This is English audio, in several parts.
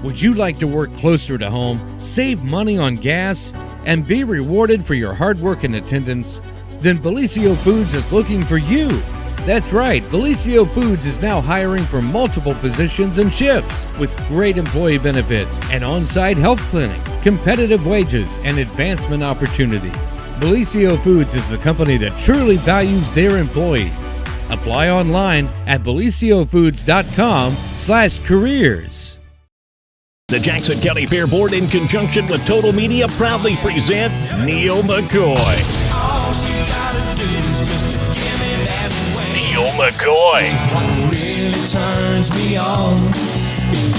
Would you like to work closer to home, save money on gas, and be rewarded for your hard work and attendance? Then Bellisio Foods is looking for you. That's right, Bellisio Foods is now hiring for multiple positions and shifts with great employee benefits, an on-site health clinic, competitive wages, and advancement opportunities. Bellisio Foods is a company that truly values their employees. Apply online at BellisioFoods.com/careers. The Jackson County Fair Board, in conjunction with Total Media, proudly present Neil McCoy. Neil McCoy.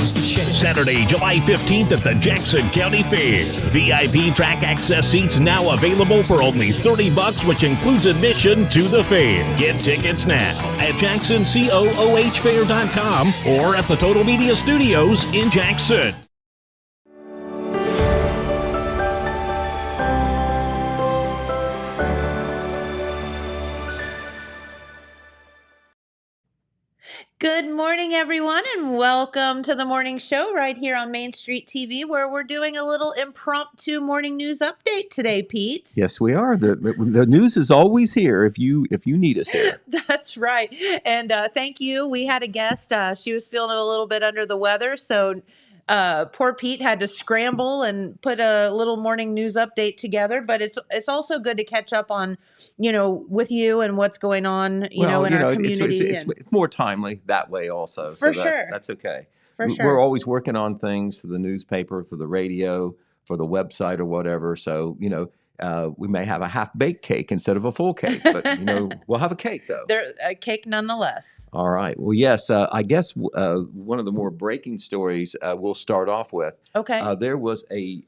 Saturday, July 15th at the Jackson County Fair. VIP track access seats now available for only $30, which includes admission to the fair. Get tickets now at JacksonCooHfair.com or at the Total Media Studios in Jackson. Good morning, everyone, and welcome to the morning show right here on Main Street TV, where we're doing a little impromptu morning news update today, Pete. Yes, we are. The news is always here if you need us here. That's right. And thank you. We had a guest. She was feeling a little bit under the weather, so poor Pete had to scramble and put a little morning news update together. But it's also good to catch up on, with you and what's going on, in our community. It's more timely that way also. For so sure. That's okay. For sure. We're always working on things for the newspaper, for the radio, for the website or whatever. So, we may have a half-baked cake instead of a full cake, but, we'll have a cake, though. A cake nonetheless. All right. Well, yes, I guess one of the more breaking stories we'll start off with. Okay. There was I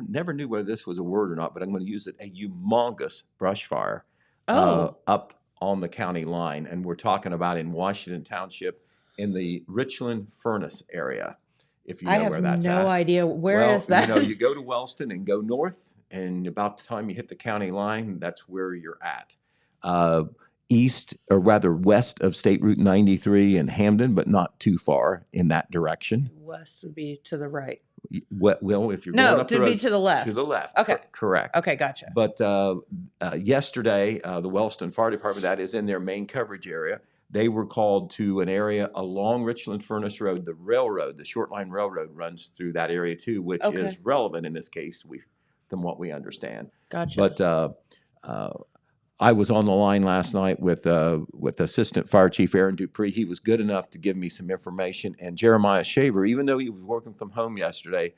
never knew whether this was a word or not, but I'm going to use it, a humongous brush fire up on the county line. And we're talking about in Washington Township in the Richland Furnace area, if you know where that's at. I have no idea. Where is that? You go to Wellston and go north, and about the time you hit the county line, that's where you're at. East, or rather west of State Route 93 in Hamden, but not too far in that direction. West would be to the right. Well, if you're going up the road, be to the left. To the left. Okay. Correct. Okay, gotcha. But yesterday, the Wellston Fire Department, that is in their main coverage area, they were called to an area along Richland Furnace Road. The railroad, the short line railroad, runs through that area too, which is relevant in this case, from what we understand. Gotcha. But I was on the line last night with Assistant Fire Chief Aaron Dupree. He was good enough to give me some information. And Jeremiah Shaver, even though he was working from home yesterday,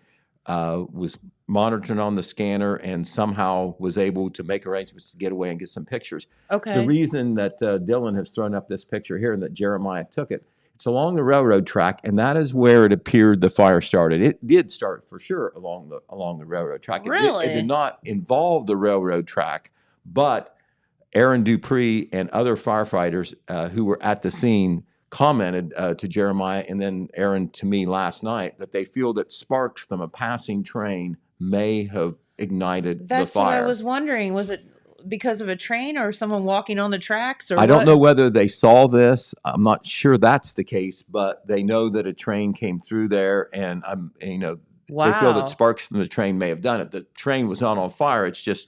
was monitoring on the scanner and somehow was able to make arrangements to get away and get some pictures. Okay. The reason that Dylan has thrown up this picture here and that Jeremiah took it, it's along the railroad track, and that is where it appeared the fire started. It did start for sure along the railroad track. Really? It did not involve the railroad track, but Aaron Dupree and other firefighters who were at the scene commented to Jeremiah and then Aaron to me last night that they feel that sparks from a passing train may have ignited the fire. That's what I was wondering. Was it because of a train or someone walking on the tracks? Or I don't know whether they saw this. I'm not sure that's the case, but they know that a train came through there, and they feel that sparks from the train may have done it. The train was not on fire. It's just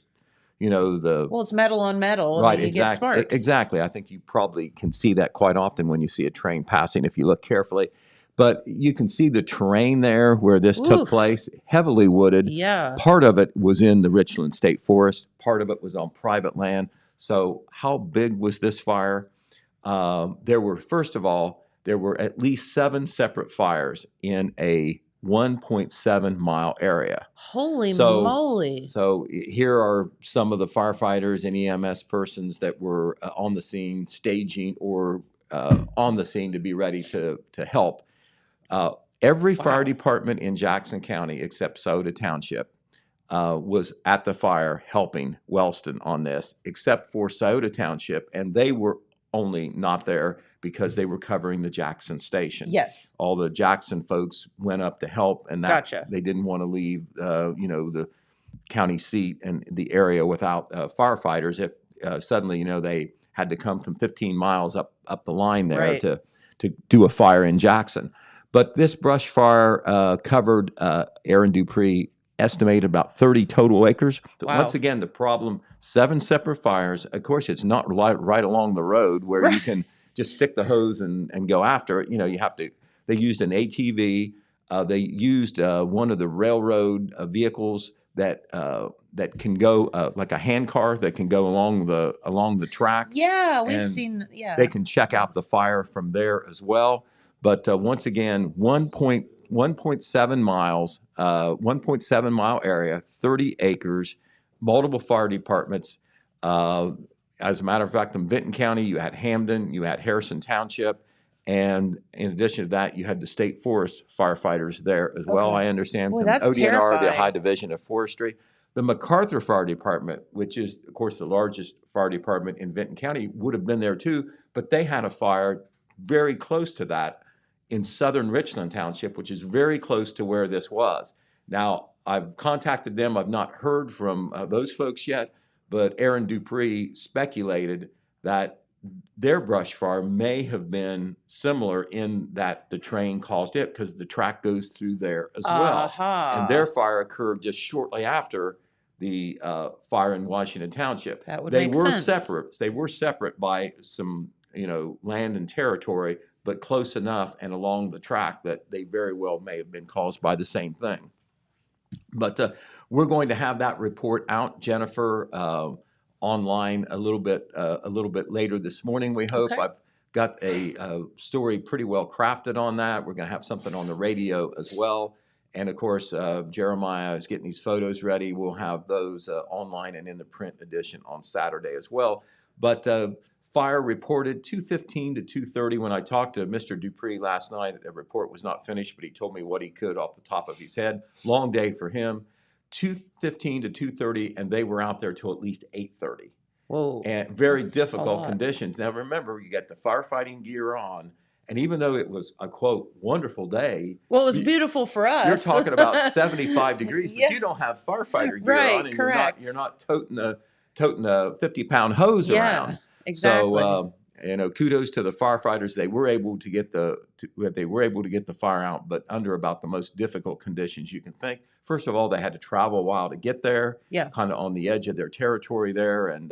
it's metal on metal, right? And you get sparks. Exactly. I think you probably can see that quite often when you see a train passing if you look carefully. But you can see the terrain there where this took place, heavily wooded. Yeah. Part of it was in the Richland State Forest. Part of it was on private land. So how big was this fire? There were at least 7 separate fires in a 1.7 mile area. Holy moly. So here are some of the firefighters and EMS persons that were on the scene, staging or on the scene to be ready to help. Every fire department in Jackson County except Sauda Township was at the fire helping Wellston on this, except for Sauda Township, and they were only not there because they were covering the Jackson station. Yes. All the Jackson folks went up to help, and they didn't want to leave, the county seat and the area without firefighters. If suddenly, they had to come from 15 miles up the line there to do a fire in Jackson. But this brush fire covered Aaron Dupree, estimated about 30 total acres. But Wow. once again, the problem, 7 separate fires. Of course, it's not right along the road where you can just stick the hose and go after it. You know, you have to, they used an ATV. They used one of the railroad vehicles that can go like a hand car that can go along the track. Yeah, we've And seen. Yeah, They can check out the fire from there as well. But once again, 1.7 miles, 1.7 mile area, 30 acres, multiple fire departments. As a matter of fact, in Vinton County, you had Hamden, you had Harrison Township, and in addition to that, you had the state forest firefighters there as well. Okay. I understand Boy, from that's ODNR, the terrifying. High Division of Forestry. The MacArthur Fire Department, which is, of course, the largest fire department in Vinton County, would have been there too, but they had a fire very close to that in southern Richland Township, which is very close to where this was. Now, I've contacted them. I've not heard from those folks yet, but Aaron Dupree speculated that their brush fire may have been similar in that the train caused it because the track goes through there as well. Uh-huh. And their fire occurred just shortly after the fire in Washington Township. That would They make were sense. separate. They were separate by some, land and territory, but close enough and along the track that they very well may have been caused by the same thing. But we're going to have that report out, Jennifer, online a little bit later this morning. We hope. Okay. I've got a story pretty well crafted on that. We're going to have something on the radio as well, and of course, Jeremiah is getting these photos ready. We'll have those online and in the print edition on Saturday as well. But fire reported 2:15 to 2:30. When I talked to Mr. Dupree last night, the report was not finished, but he told me what he could off the top of his head. Long day for him. 2:15 to 2:30, and they were out there till at least 8:30. Whoa. And very That's a difficult lot. conditions. Now remember, you got the firefighting gear on, and even though it was a quote wonderful day, Well, it was you- beautiful for us. you're talking about 75 degrees, Yeah. but you don't have firefighter gear Right, on, and correct. you're not toting a 50-pound hose Yeah, around. exactly. So kudos to the firefighters. They were able to get the fire out, but under about the most difficult conditions you can think. First of all, they had to travel a while to get there. Yeah. Kind of on the edge of their territory there, and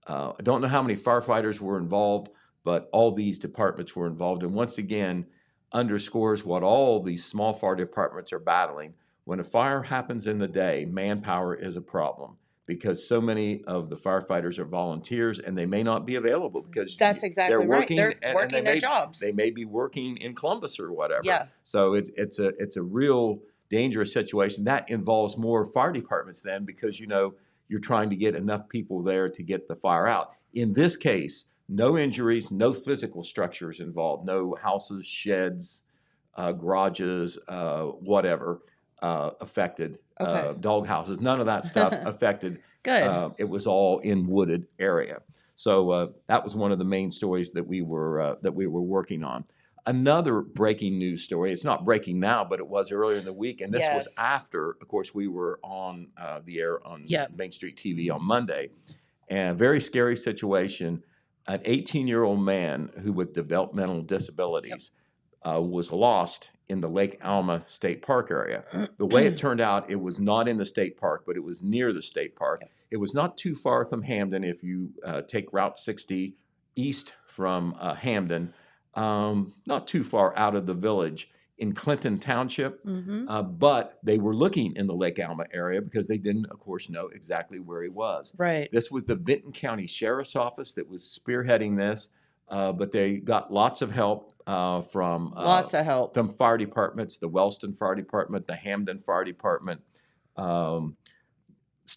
I don't know how many firefighters were involved, but all these departments were involved. And once again, underscores what all these small fire departments are battling. When a fire happens in the day, manpower is a problem, because so many of the firefighters are volunteers and they may not be available because That's exactly they're right. working, They're and working their jobs. They may be working in Columbus or whatever. Yeah. So it's a real dangerous situation. That involves more fire departments then, because you're trying to get enough people there to get the fire out. In this case, no injuries, no physical structures involved, no houses, sheds, garages, whatever affected. Okay. Dog houses, none of that stuff affected. Good. It was all in wooded area. So that was one of the main stories that we were working on. Another breaking news story. It's not breaking now, but it was earlier in the week, and this was Yes. after, of course, we were on the air on Yep. Main Street TV on Monday. And a very scary situation. An 18-year-old man who with developmental disabilities was lost in the Lake Alma State Park area. The way it turned out, it was not in the state park, but it was near the state park. Yep. It was not too far from Hamden if you take Route 60 east from Hamden, not too far out of the village in Clinton Township. Mm-hmm. But they were looking in the Lake Alma area because they didn't, of course, know exactly where he was. Right. This was the Vinton County Sheriff's Office that was spearheading this, but they got lots of help from Lots of help. from fire departments, the Wellston Fire Department, the Hamden Fire Department,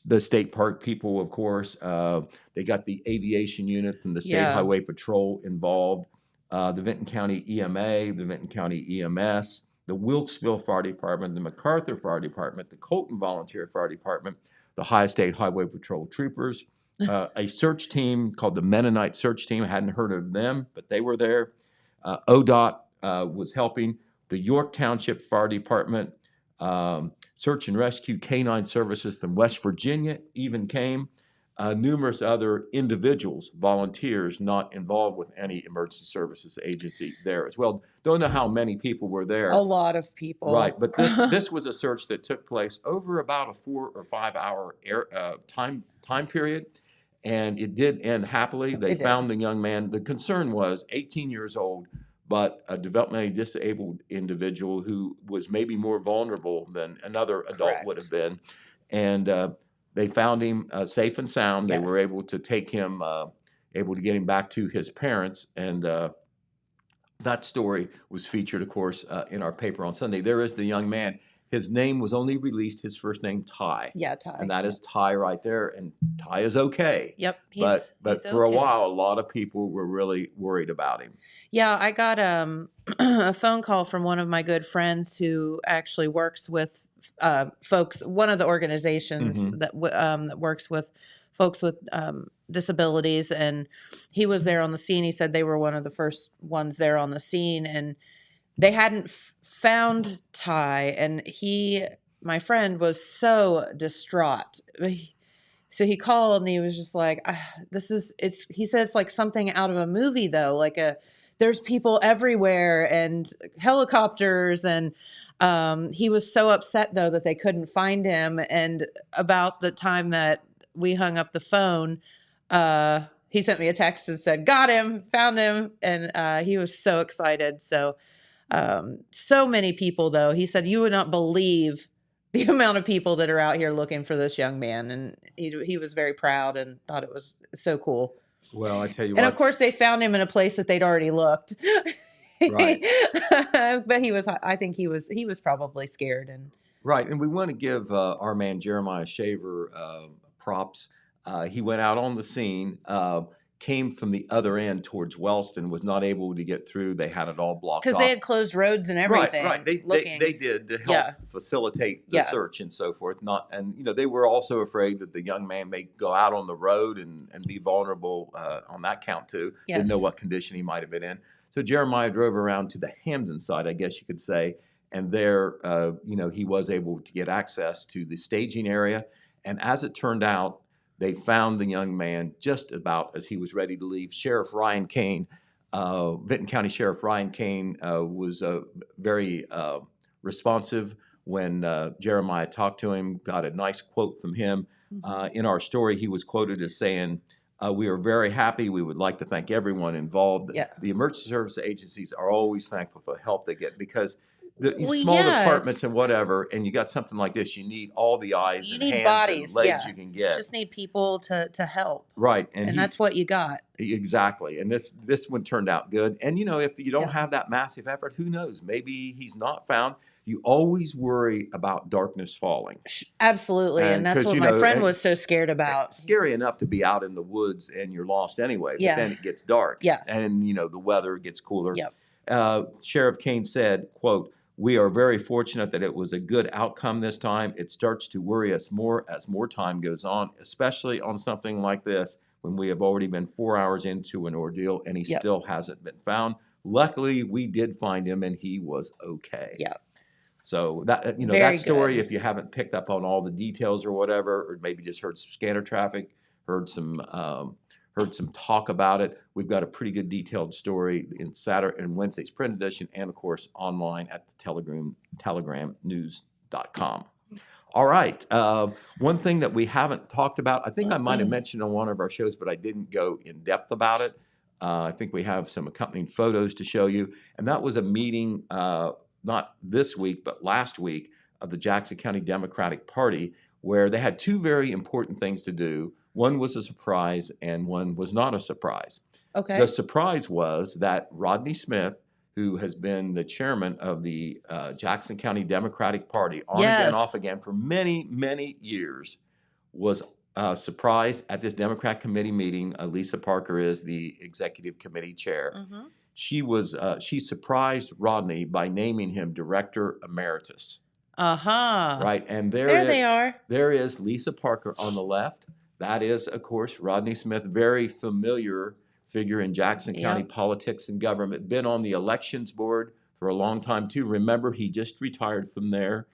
the state park people, of course. They got the aviation unit from the State Yeah. Highway Patrol involved, the Vinton County EMA, the Vinton County EMS, the Wilkesville Fire Department, the MacArthur Fire Department, the Colton Volunteer Fire Department, the High State Highway Patrol troopers, a search team called the Mennonite Search Team. I hadn't heard of them, but they were there. ODOT was helping. The York Township Fire Department, Search and Rescue Canine Services from West Virginia even came. numerous other individuals, volunteers not involved with any emergency services agency there as well. Don't know how many people were there. A lot of people. Right, but this was a search that took place over about a 4 or 5 hour time period, and it did end happily. They found the young man. The concern was 18 years old, but a developmentally disabled individual who was maybe more vulnerable than another adult would have been, and they found him safe and sound. They were able to take him, able to get him back to his parents, and that story was featured, of course, in our paper on Sunday. There is the young man. His name was only released, his first name, Ty. Yeah, Ty. And that is Ty right there. And Ty is okay. Yep. But he's for okay. a while, a lot of people were really worried about him. Yeah, I got a phone call from one of my good friends who actually works with folks, one of the organizations that works with folks with disabilities, and he was there on the scene. He said they were one of the first ones there on the scene, and they hadn't found Ty, and my friend was so distraught. So he called and he was just like, he said it's like something out of a movie though, there's people everywhere and helicopters, and he was so upset though that they couldn't find him. And about the time that we hung up the phone, he sent me a text and said, got him, found him. And he was so excited. So many people though, he said, you would not believe the amount of people that are out here looking for this young man. And he was very proud and thought it was so cool. Well, I tell you what. And of course they found him in a place that they'd already looked. Right. But I think he was probably scared. And right. And we want to give our man Jeremiah Shaver props. He went out on the scene, came from the other end towards Wellston, was not able to get through. They had it all blocked off. Because they had closed roads and everything. Right. They did to help facilitate the search and so forth. They were also afraid that the young man may go out on the road and be vulnerable on that count too. Yes. Didn't know what condition he might have been in. So Jeremiah drove around to the Hamden side, I guess you could say, and there, he was able to get access to the staging area. And as it turned out, they found the young man just about as he was ready to leave. Sheriff Ryan Kane, Vinton County Sheriff Ryan Kane, was very responsive when Jeremiah talked to him, got a nice quote from him. In our story, he was quoted as saying, we are very happy. We would like to thank everyone involved. Yeah. The emergency service agencies are always thankful for the help they get because small departments and whatever, and you got something like this, you need all the eyes and hands bodies, and legs you can get. You just need people to help. Right. And that's what you got. Exactly. And this one turned out good. And, if you don't have that massive effort, who knows? Maybe he's not found. You always worry about darkness falling. Absolutely. And that's what my friend was so scared about. It's scary enough to be out in the woods and you're lost anyway. But then it gets dark. Yeah. And, the weather gets cooler. Yep. Sheriff Kane said, quote, we are very fortunate that it was a good outcome this time. It starts to worry us more as more time goes on, especially on something like this when we have already been 4 hours into an ordeal and he still hasn't been found. Luckily, we did find him and he was okay. Yeah. So that that story, if you haven't picked up on all the details or whatever, or maybe just heard some scanner traffic, heard some talk about it, we've got a pretty good detailed story in Saturday and Wednesday's print edition, and of course online at the telegramnews.com. All right. One thing that we haven't talked about, I think I might have mentioned on one of our shows, but I didn't go in depth about it. I think we have some accompanying photos to show you, and that was a meeting. Not this week, but last week, of the Jackson County Democratic Party, where they had two very important things to do. One was a surprise and one was not a surprise. Okay. The surprise was that Rodney Smith, who has been the chairman of the Jackson County Democratic Party on again, off again for many, many years, was surprised at this Democrat committee meeting. Lisa Parker is the executive committee chair. Mm-hmm. She surprised Rodney by naming him Director Emeritus. Right, and there they are. There is Lisa Parker on the left. That is, of course, Rodney Smith, very familiar figure in Jackson County politics and government. Been on the elections board for a long time too. Remember, he just retired from there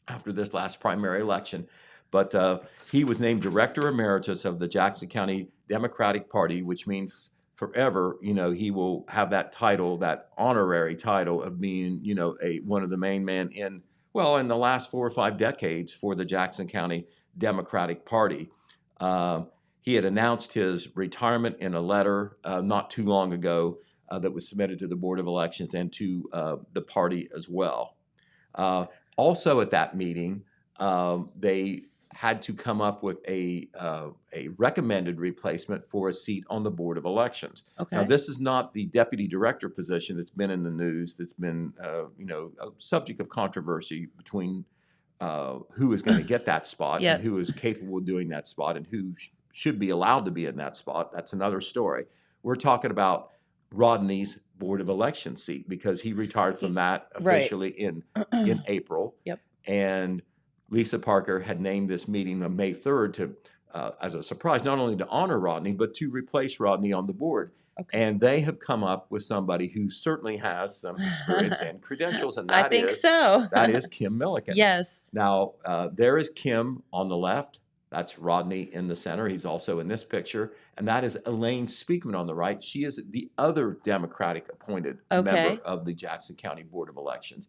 after this last primary election. But he was named Director Emeritus of the Jackson County Democratic Party, which means forever, he will have that title, that honorary title of being, one of the main men in the last 4 or 5 decades for the Jackson County Democratic Party. He had announced his retirement in a letter not too long ago that was submitted to the Board of Elections and to the party as well. Also at that meeting, they had to come up with a recommended replacement for a seat on the Board of Elections. Okay. Now, this is not the deputy director position that's been in the news, that's been, a subject of controversy between who is going to get that spot Yes. and who is capable of doing that spot and who should be allowed to be in that spot. That's another story. We're talking about Rodney's Board of Elections seat because he retired from that officially in April. Yep. And Lisa Parker had named this meeting on May 3rd to, as a surprise, not only to honor Rodney, but to replace Rodney on the board. Okay. And they have come up with somebody who certainly has some experience and credentials, and that I think so. that is Kim Milliken. Yes. Now, there is Kim on the left. That's Rodney in the center. He's also in this picture. And that is Elaine Speakman on the right. She is the other Democratic appointed member of the Jackson County Board of Elections.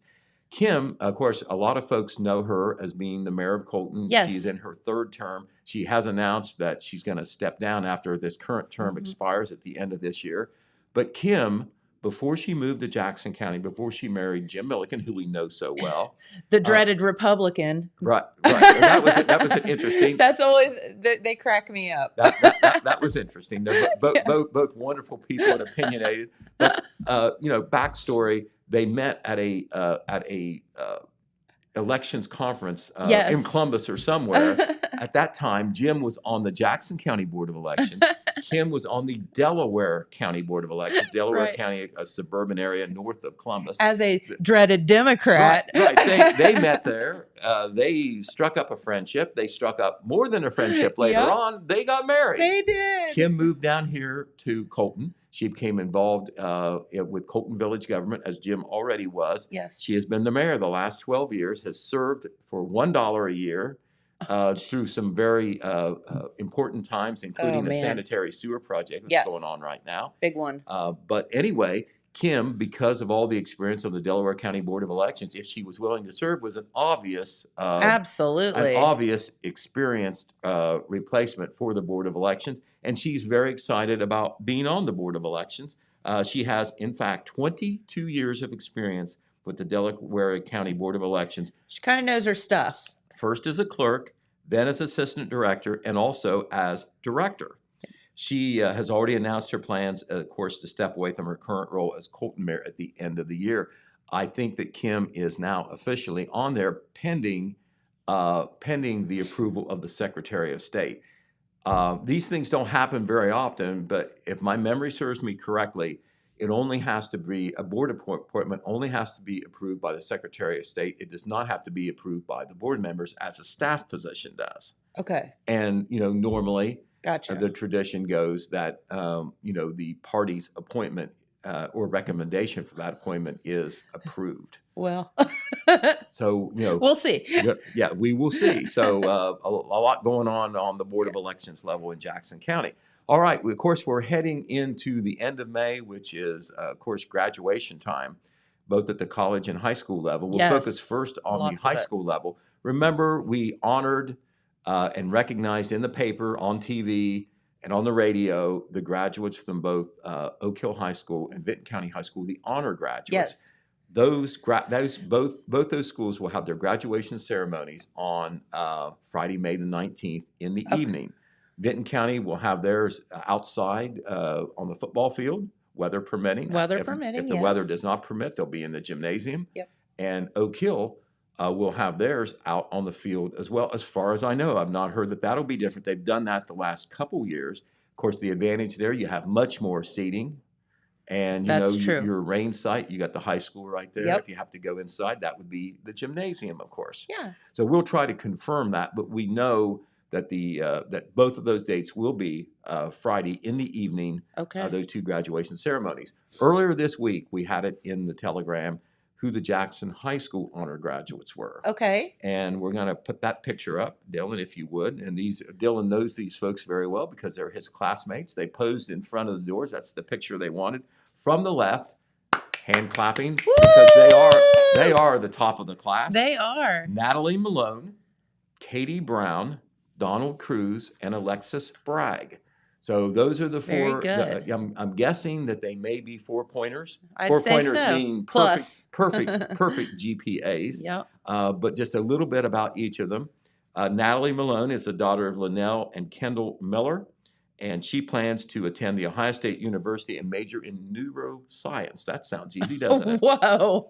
Kim, of course, a lot of folks know her as being the mayor of Colton. Yes. She's in her 3rd term. She has announced that she's going to step down after this current term expires at the end of this year. But Kim, before she moved to Jackson County, before she married Jim Milliken, who we know so well. The dreaded Republican. Right. And that was an interesting. That's always, they crack me up. That was interesting. They're both wonderful people and opinionated. But, backstory, they met at a elections conference in Columbus or somewhere. At that time, Jim was on the Jackson County Board of Elections. Kim was on the Delaware County Board of Elections. Delaware County, a suburban area north of Columbus. As a dreaded Democrat. Right. They met there. They struck up a friendship. They struck up more than a friendship later on. They got married. They did. Kim moved down here to Colton. She became involved with Colton Village government, as Jim already was. Yes. She has been the mayor the last 12 years, has served for $1 a year through some very important times, including a sanitary sewer project that's going on right now. Big one. But anyway, Kim, because of all the experience of the Delaware County Board of Elections, if she was willing to serve, was an obvious, absolutely, an obvious experienced replacement for the Board of Elections. And she's very excited about being on the Board of Elections. She has, in fact, 22 years of experience with the Delaware County Board of Elections. She kind of knows her stuff. First as a clerk, then as assistant director, and also as director. She has already announced her plans, of course, to step away from her current role as Colton mayor at the end of the year. I think that Kim is now officially on there pending the approval of the Secretary of State. These things don't happen very often, but if my memory serves me correctly, it only has to be, a board appointment only has to be approved by the Secretary of State. It does not have to be approved by the board members as a staff position does. Okay. And, normally Gotcha. the tradition goes that, the party's appointment or recommendation for that appointment is approved. Well, so, we'll see. Yeah, we will see. So a lot going on the Board of Elections level in Jackson County. All right. Of course, we're heading into the end of May, which is, of course, graduation time, both at the college and high school level. We'll focus first on the high school level. Remember, we honored and recognized in the paper, on TV, and on the radio the graduates from both Oak Hill High School and Vinton County High School, the honor graduates. Yes. Both those schools will have their graduation ceremonies on Friday, May the 19th in the evening. Vinton County will have theirs outside on the football field, weather permitting. If the weather does not permit, they'll be in the gymnasium. Yep. And Oak Hill will have theirs out on the field as well. As far as I know, I've not heard that that'll be different. They've done that the last couple years. Of course, the advantage there, you have much more seating. And, your rain site, you got the high school right there. Yep. If you have to go inside, that would be the gymnasium, of course. Yeah. So we'll try to confirm that, but we know that that both of those dates will be Friday in the evening, Okay. those two graduation ceremonies. Earlier this week, we had it in the Telegram who the Jackson High School honor graduates were. Okay. And we're going to put that picture up, Dylan, if you would. And Dylan knows these folks very well because they're his classmates. They posed in front of the doors. That's the picture they wanted. From the left, hand clapping, because they are the top of the class. They are. Natalie Malone, Katie Brown, Donald Cruz, and Alexis Bragg. So those are the four. Very good. I'm guessing that they may be 4-pointers. I'd say 4-pointers so. being Plus. perfect GPAs. Yep. But just a little bit about each of them. Natalie Malone is the daughter of Linnell and Kendall Miller, and she plans to attend The Ohio State University and major in neuroscience. That sounds easy, doesn't it? Whoa.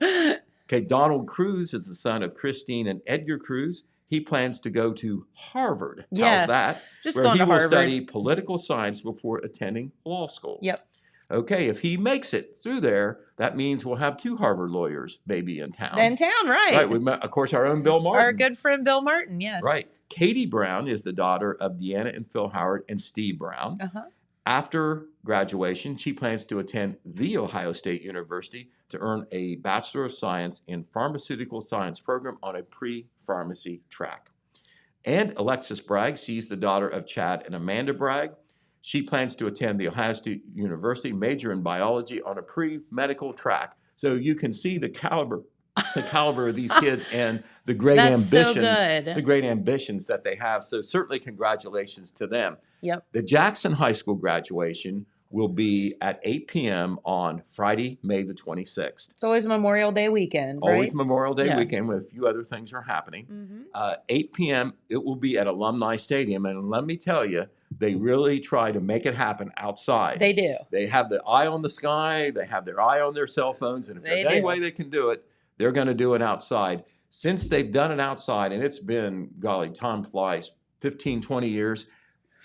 Okay, Donald Cruz is the son of Christine and Edgar Cruz. He plans to go to Harvard. Yeah, how's that? just where going he to will Harvard. study political science before attending law school. Yep. Okay, if he makes it through there, that means we'll have 2 Harvard lawyers maybe in town. In town, right. Right, we met, of course, our own Bill Martin. Our good friend Bill Martin, yes. Right. Katie Brown is the daughter of Deanna and Phil Howard and Steve Brown. Uh-huh. After graduation, she plans to attend The Ohio State University to earn a Bachelor of Science in Pharmaceutical Science program on a pre-pharmacy track. And Alexis Bragg, she's the daughter of Chad and Amanda Bragg. She plans to attend The Ohio State University, major in biology on a pre-medical track. So you can see the caliber of these kids and the great ambitions, the great ambitions that they have. So certainly congratulations to them. Yep. The Jackson High School graduation will be at 8 p.m. on Friday, May the 26th. It's always Memorial Day weekend, right? Always Memorial Day weekend with a few other things are happening. Mm-hmm. 8 p.m. it will be at Alumni Stadium. And let me tell you, they really try to make it happen outside. They do. They have the eye on the sky. They have their eye on their cell phones. And if there's any way they can do it, they're going to do it outside. Since they've done it outside, and it's been, golly, time flies, 15, 20 years,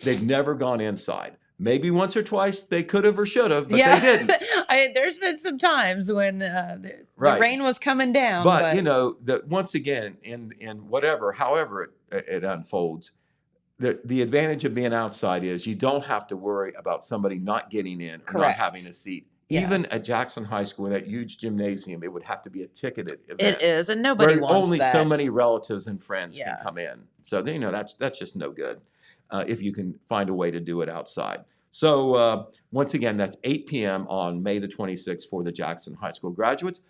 they've never gone inside. Maybe once or twice they could have or should have, but they didn't. There's been some times when the rain was coming down. But you know, once again, in whatever, however it unfolds, the advantage of being outside is you don't have to worry about somebody not getting in or not having a seat. Yeah. Even at Jackson High School, in that huge gymnasium, it would have to be a ticketed event. It is, and nobody wants only that. So many relatives and friends can come in. So you know that's just no good if you can find a way to do it outside. So once again, that's 8 p.m. on May the 26th for the Jackson High School graduates.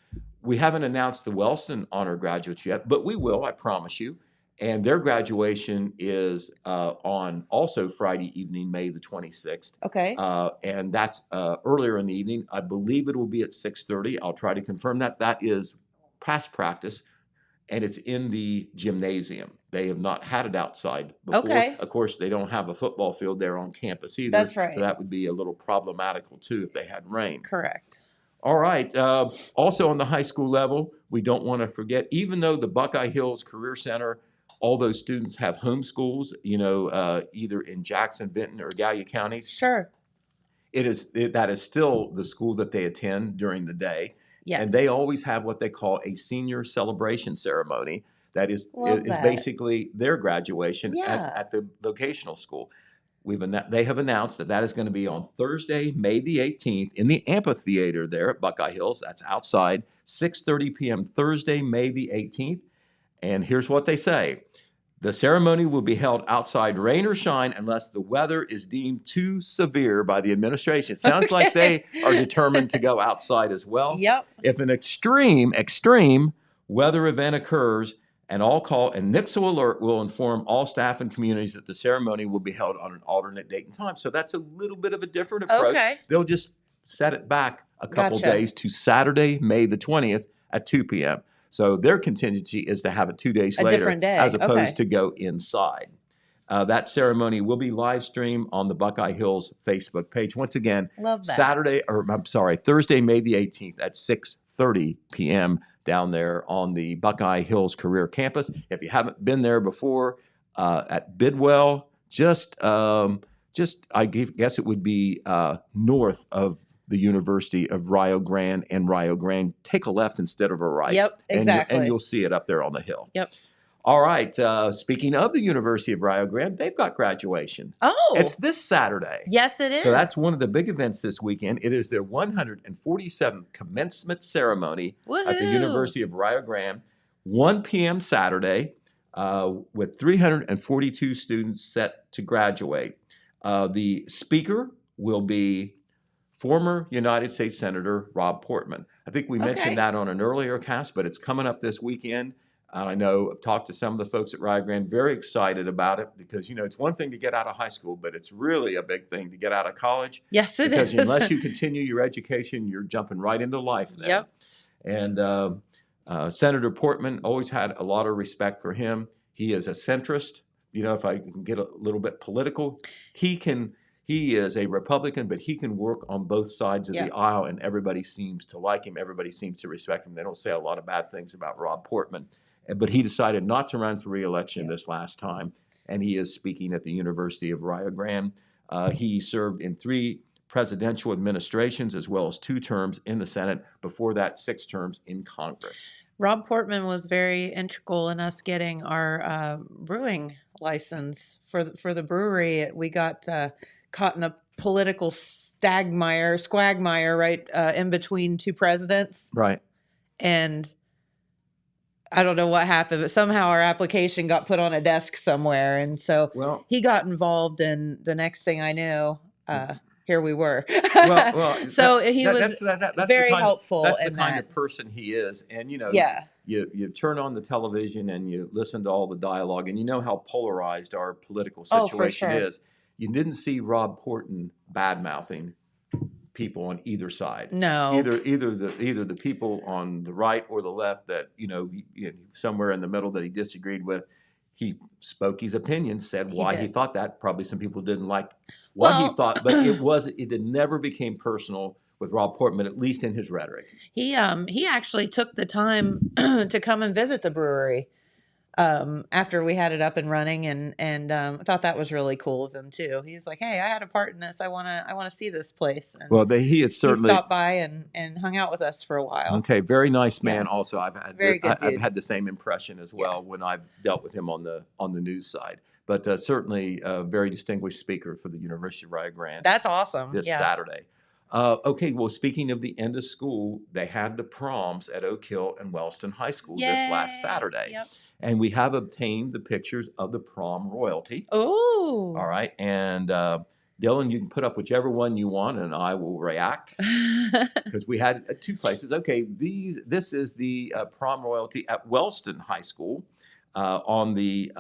We haven't announced the Wellston honor graduates yet, but we will, I promise you. And their graduation is on also Friday evening, May the 26th. Okay. And that's earlier in the evening. I believe it will be at 6:30. I'll try to confirm that. That is past practice, and it's in the gymnasium. They have not had it outside before. Okay. Of course, they don't have a football field there on campus either. That's right. So that would be a little problematical, too, if they had rain. Correct. All right. Also on the high school level, we don't want to forget, even though the Buckeye Hills Career Center, all those students have home schools, you know, either in Jackson, Benton, or Gallia counties. Sure. That is still the school that they attend during the day. Yes. And they always have what they call a senior celebration ceremony. That is basically their graduation at the vocational school. They have announced that is going to be on Thursday, May the 18th in the amphitheater there at Buckeye Hills. That's outside, 6:30 p.m. Thursday, May the 18th. And here's what they say. The ceremony will be held outside, rain or shine, unless the weather is deemed too severe by the administration. It sounds like they are determined to go outside as well. Yep. If an extreme weather event occurs, an all-call and NICSO alert will inform all staff and communities that the ceremony will be held on an alternate date and time. So that's a little bit of a different approach. Okay. They'll just set it back a couple days to Saturday, May the 20th at 2 p.m. So their contingency is to have it 2 days later, different day. as opposed to go inside. That ceremony will be live streamed on the Buckeye Hills Facebook page. Once again, Love that. Thursday, May the 18th at 6:30 p.m. down there on the Buckeye Hills Career Campus. If you haven't been there before, at Bidwell, I guess it would be north of the University of Rio Grande and Rio Grande. Take a left instead of a right. Yep, exactly. And you'll see it up there on the hill. Yep. All right. Speaking of the University of Rio Grande, they've got graduation. Oh, It's this Saturday. yes, it is. So that's one of the big events this weekend. It is their 147th commencement ceremony at the Woohoo. University of Rio Grande, 1 p.m. Saturday, with 342 students set to graduate. The speaker will be former United States Senator Rob Portman. I think we mentioned that on an earlier cast, but it's coming up this weekend. I know I've talked to some of the folks at Rio Grande, very excited about it because, it's one thing to get out of high school, but it's really a big thing to get out of college. Yes, it because is. unless you continue your education, you're jumping right into life then. Yep. And Senator Portman, always had a lot of respect for him. He is a centrist. If I can get a little bit political, he is a Republican, but he can work on both sides of the aisle, and everybody seems to like him. Everybody seems to respect him. They don't say a lot of bad things about Rob Portman. But he decided not to run for re-election this last time, and he is speaking at the University of Rio Grande. He served in 3 presidential administrations as well as 2 terms in the Senate. Before that, 6 terms in Congress. Rob Portman was very integral in us getting our brewing license for the brewery. We got caught in a political squagmire right in between 2 presidents. Right. And I don't know what happened, but somehow our application got put on a desk somewhere. And so he got involved, and the next thing I knew, here we were. So he was very helpful. That's the kind of person he is. And, you turn on the television and you listen to all the dialogue, and you know how polarized our political situation is. You didn't see Rob Portman bad-mouthing people on either side. No. Either the people on the right or the left that, somewhere in the middle that he disagreed with. He spoke his opinion, said why he thought that. Probably some people didn't like what he thought, but it never became personal with Rob Portman, at least in his rhetoric. He actually took the time to come and visit the brewery after we had it up and running, and I thought that was really cool of him too. He's like, "Hey, I had a part in this. I want to see this place." And he is certainly stopped by and hung out with us for a while. Okay, very nice man. Also, I've had the same impression as well when I've dealt with him on the news side. But certainly a very distinguished speaker for the University of Rio Grande. That's awesome. This Saturday. Okay, well, speaking of the end of school, they had the proms at Oak Hill and Wellston High School this last Saturday. Yep. And we have obtained the pictures of the prom royalty. Oh. All right. And Dylan, you can put up whichever one you want, and I will react. Because we had 2 places. Okay, this is the prom royalty at Wellston High School. On the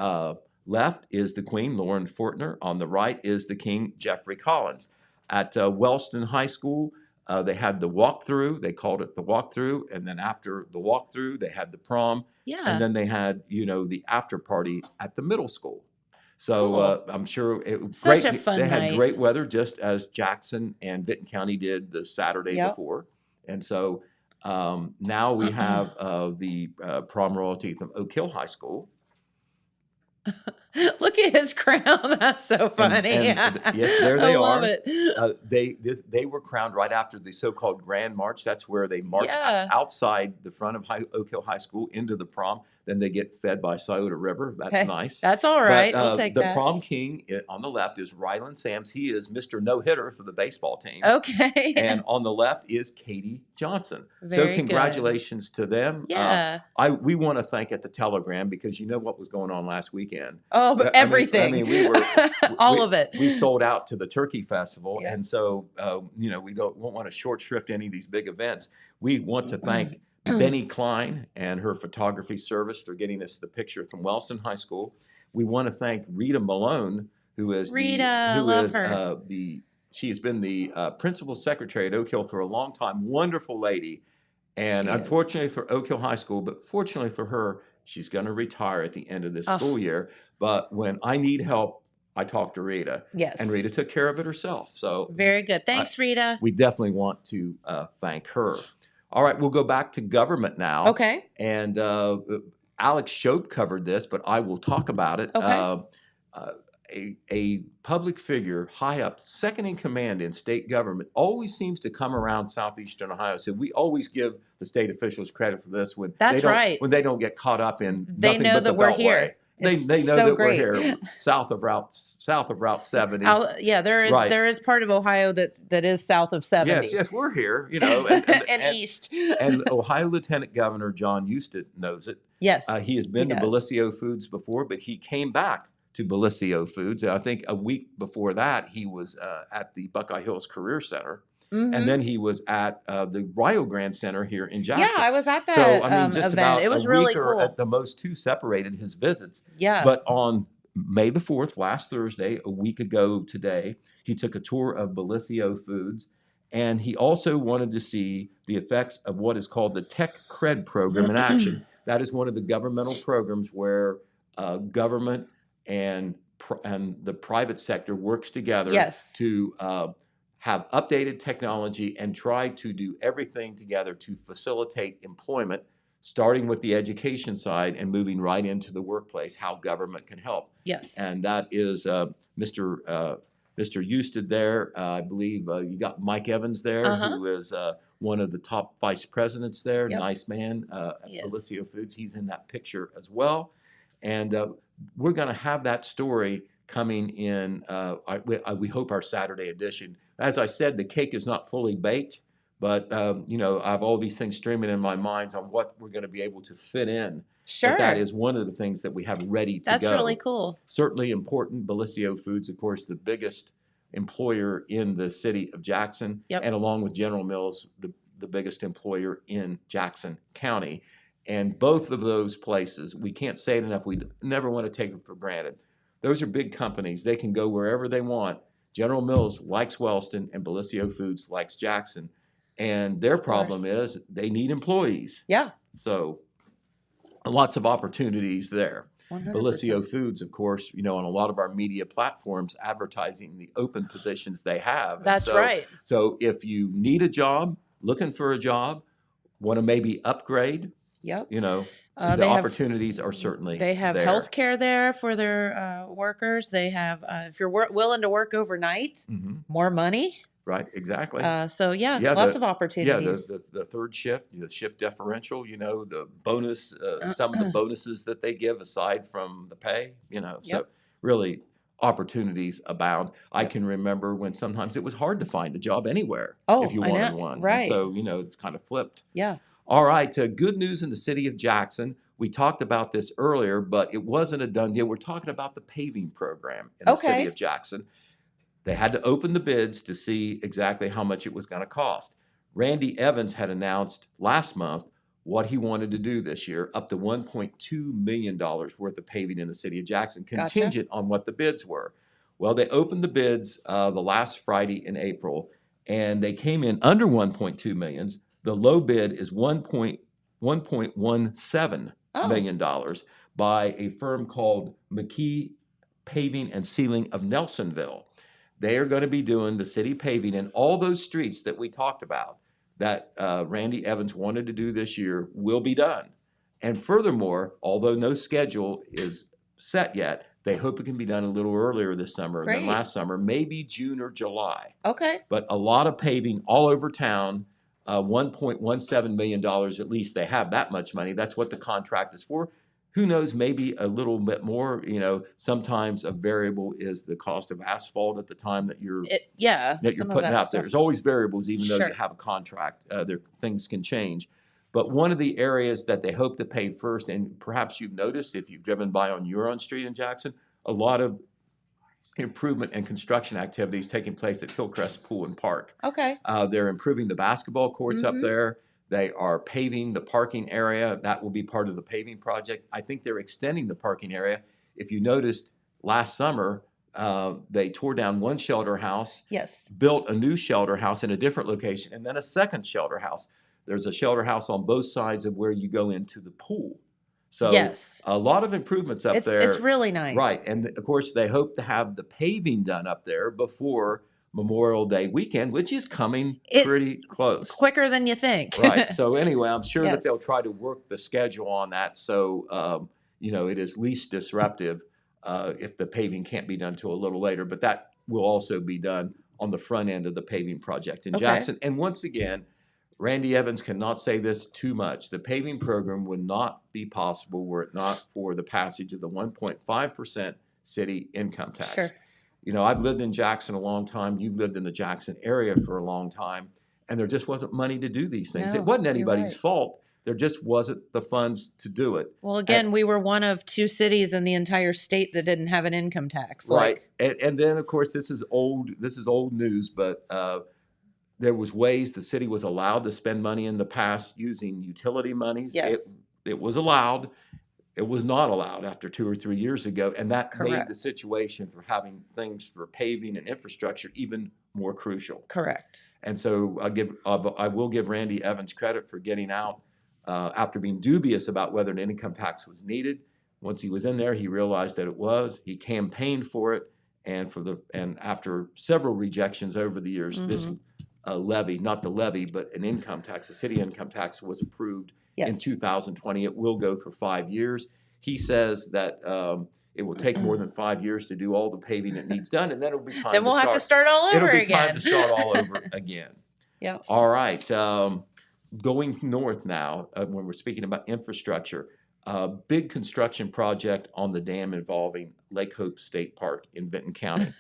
left is the Queen, Lauren Fortner. On the right is the King, Jeffrey Collins. At Wellston High School, they had the walkthrough. They called it the walkthrough. And then after the walkthrough, they had the prom. Yeah. And then they had, the after party at the middle school. So I'm sure it was great. Such a fun They had night. great weather, just as Jackson and Vinton County did the Saturday before. And so now we have the prom royalty from Oak Hill High School. Look at his crown. That's so funny. Yes, there they I love are. it. They were crowned right after the so-called Grand March. That's where they march outside the front of Oak Hill High School into the prom. Then they get fed by Scioto River. That's nice. That's all right. But, we'll take the that. prom king on the left is Ryland Sams. He is Mr. No-Hitter for the baseball team. Okay. And on the left is Katie Johnson. Very so congratulations to them. Yeah. We want to thank at the Telegram because you know what was going on last weekend. Oh, but everything. We were all of it. We sold out to the Turkey Festival, Yeah. and so we won't want to short shrift any of these big events. We want to thank Benny Klein and her photography service for getting us the picture from Wellston High School. We want to thank Rita Malone, who is love her. She has been the principal secretary at Oak Hill for a long time. Wonderful lady, and unfortunately for Oak Hill High School, but fortunately for her, she's going to retire at the end of this school year. But when I need help, I talk to Rita. Yes. And Rita took care of it herself. So very good. Thanks, Rita. We definitely want to thank her. All right, we'll go back to government now. Okay. And Alex Shope covered this, but I will talk about it. Okay. a public figure high up, second in command in state government, always seems to come around southeastern Ohio. So we always give the state officials credit for this when That's right. when they don't get caught up in They nothing know but that the we're Beltway. here. They It's know so that great. we're here south of Route 70. There is part of Ohio that is south of 70. Yes, we're here. And east. And Ohio Lieutenant Governor John Husted knows it. Yes, He has been to does. Bellisio Foods before, but he came back to Bellisio Foods. And I think a week before that, he was at the Buckeye Hills Career Center. Mhm. And then he was at the Rio Grande Center here in Jackson. Yeah, I was at that So, I mean, just event. about It was a really week or cool. at the most two separated his visits. Yeah. But on May the 4th, last Thursday, a week ago today, he took a tour of Bellisio Foods. And he also wanted to see the effects of what is called the Tech Cred program in action. That is one of the governmental programs where government and the private sector works together Yes. to have updated technology and try to do everything together to facilitate employment, starting with the education side and moving right into the workplace, how government can help. Yes. And that is Mr. Husted there. I believe you got Mike Evans there, Uh-huh. who is one of the top vice presidents there. Yep. Nice man at Yes. Bellisio Foods. He's in that picture as well. And we're going to have that story coming in, we hope, our Saturday edition. As I said, the cake is not fully baked, but, I have all these things streaming in my mind on what we're going to be able to fit in. Sure. But that is one of the things that we have ready to That's go. really cool. Certainly important. Bellisio Foods, of course, the biggest employer in the city of Jackson, Yep. and along with General Mills, the biggest employer in Jackson County. And both of those places, we can't say it enough, we never want to take them for granted. Those are big companies. They can go wherever they want. General Mills likes Wellston, and Bellisio Foods likes Jackson. And their problem is they need employees. Yeah. So lots of opportunities there. 100%. Bellisio Foods, of course, on a lot of our media platforms advertising the open positions they have. And That's right. So if you need a job, looking for a job, want to maybe upgrade, Yep. the They have- opportunities are certainly They have there. health care there for their workers. They have, if you're willing to work overnight, Mhm. more money. Right, exactly. So lots of opportunities. The third shift, the shift differential, the bonus, some of the bonuses that they give aside from the pay, so Yep. really opportunities abound. I can remember when sometimes it was hard to find a job anywhere Oh, if you I wanted know, one. And right. so, it's kind of flipped. Yeah. All right, good news in the city of Jackson. We talked about this earlier, but it wasn't a done deal. We're talking about the paving program in the city Okay. of Jackson. They had to open the bids to see exactly how much it was going to cost. Randy Evans had announced last month what he wanted to do this year, up to $1.2 million worth of paving in the city of Jackson, Gotcha. contingent on what the bids were. Well, they opened the bids the last Friday in April, and they came in under 1.2 million. The low bid is $1.17 million by a firm called McKee Paving and Sealing of Nelsonville. They are going to be doing the city paving in all those streets that we talked about that Randy Evans wanted to do this year will be done. And furthermore, although no schedule is set yet, they hope it can be done a little earlier this summer than Great. last summer, maybe June or July. Okay. But a lot of paving all over town, $1.17 million at least. They have that much money. That's what the contract is for. Who knows, maybe a little bit more. Sometimes a variable is the cost of asphalt at the time that you're Some putting of out that there. stuff. There's always variables, even though Sure. you have a contract. Things can change. But one of the areas that they hope to pave first, and perhaps you've noticed if you've driven by on Huron Street in Jackson, a lot of improvement and construction activities taking place at Hillcrest Pool and Park. Okay. They're improving the basketball courts up Mhm. there. They are paving the parking area. That will be part of the paving project. I think they're extending the parking area. If you noticed last summer, they tore down one shelter house, Yes. built a new shelter house in a different location, and then a second shelter house. There's a shelter house on both sides of where you go into the pool. So Yes. a lot of improvements up there. It's really nice. Right. And of course, they hope to have the paving done up there before Memorial Day weekend, which is coming pretty close. Quicker than you think. Right. So anyway, I'm sure that Yes. they'll try to work the schedule on that so, it is least disruptive. if the paving can't be done till a little later. But that will also be done on the front end of the paving project in Okay. Jackson. And once again, Randy Evans cannot say this too much. The paving program would not be possible were it not for the passage of the 1.5% city income tax. Sure. You know, I've lived in Jackson a long time. You've lived in the Jackson area for a long time. And there just wasn't money to do these things. No, It wasn't you're anybody's right. fault. There just wasn't the funds to do it. Well, again, we were one of 2 cities in the entire state that didn't have an income tax. Right. And then, of course, this is old news, but there was ways the city was allowed to spend money in the past using utility monies. Yes. It was allowed. It was not allowed after 2 or 3 years ago. And that made the Correct. situation for having things for paving and infrastructure even more crucial. Correct. And so I will give Randy Evans credit for getting out after being dubious about whether an income tax was needed. Once he was in there, he realized that it was. He campaigned for it, and after several rejections over the years, this levy, not the levy, but an income tax, a city income tax, was approved in Yes. 2020. It will go for 5 years. He says that it will take more than 5 years to do all the paving that needs done, and then it'll be time. Then we'll have to start all It'll over be again. time to start all over again. Yep. All right. Going north now, when we're speaking about infrastructure, big construction project on the dam involving Lake Hope State Park in Benton County.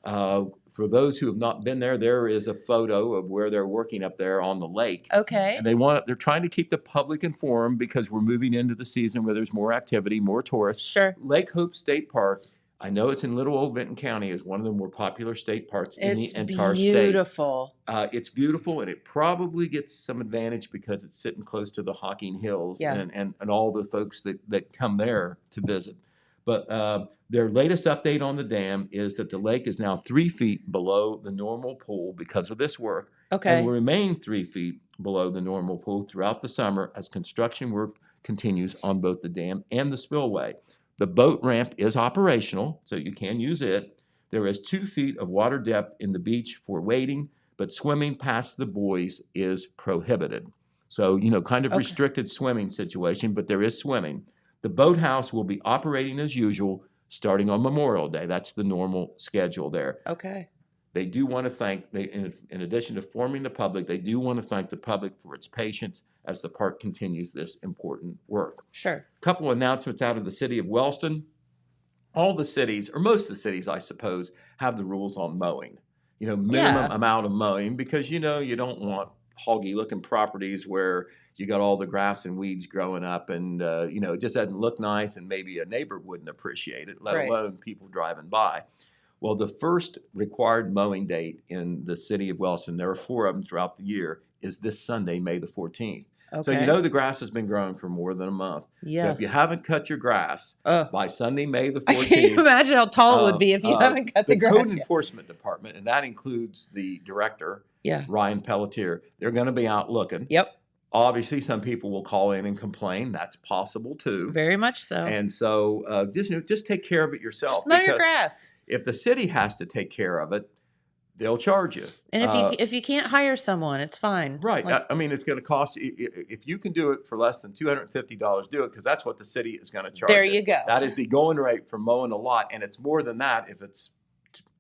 For those who have not been there, there is a photo of where they're working up there on the lake. Okay. And they're trying to keep the public informed because we're moving into the season where there's more activity, more tourists. Sure. Lake Hope State Park, I know it's in Little Old Benton County, is one of the more popular state parks in the entire state. It's beautiful. It's beautiful, and it probably gets some advantage because it's sitting close to the Hocking Hills Yeah. and all the folks that come there to visit. But their latest update on the dam is that the lake is now 3 feet below the normal pool because of this work, Okay. and will remain 3 feet below the normal pool throughout the summer as construction work continues on both the dam and the spillway. The boat ramp is operational, so you can use it. There is 2 feet of water depth in the beach for wading, but swimming past the buoys is prohibited. So, kind of Okay. restricted swimming situation, but there is swimming. The boathouse will be operating as usual starting on Memorial Day. That's the normal schedule there. Okay. They do want to thank, in addition to informing the public, they do want to thank the public for its patience as the park continues this important work. Sure. Couple announcements out of the city of Wellston. All the cities, or most of the cities, I suppose, have the rules on mowing. Minimum amount of mowing because, you don't want hoggy-looking properties where you got all the grass and weeds growing up and, it just doesn't look nice and maybe a neighbor wouldn't appreciate it, let Right. alone people driving by. Well, the first required mowing date in the city of Wellston, there are 4 of them throughout the year, is this Sunday, May the 14th. Okay. So the grass has been growing for more than a month. Yeah. So if you haven't cut your grass by Sunday, May the I 14th. can't imagine how tall it would be if you haven't cut the Code grass yet. Enforcement Department, and that includes the director, Yeah. Ryan Pelletier, they're going to be out looking. Yep. Obviously, some people will call in and complain. That's possible too. Very much so. And so just take care of it yourself. Just mow your because grass. If the city has to take care of it, they'll charge you. And if you can't hire someone, it's fine. Right. Like, I mean, it's going to cost you, if you can do it for less than $250, do it because that's what the city is going to charge. there you go. That is the going rate for mowing a lot, and it's more than that if it's,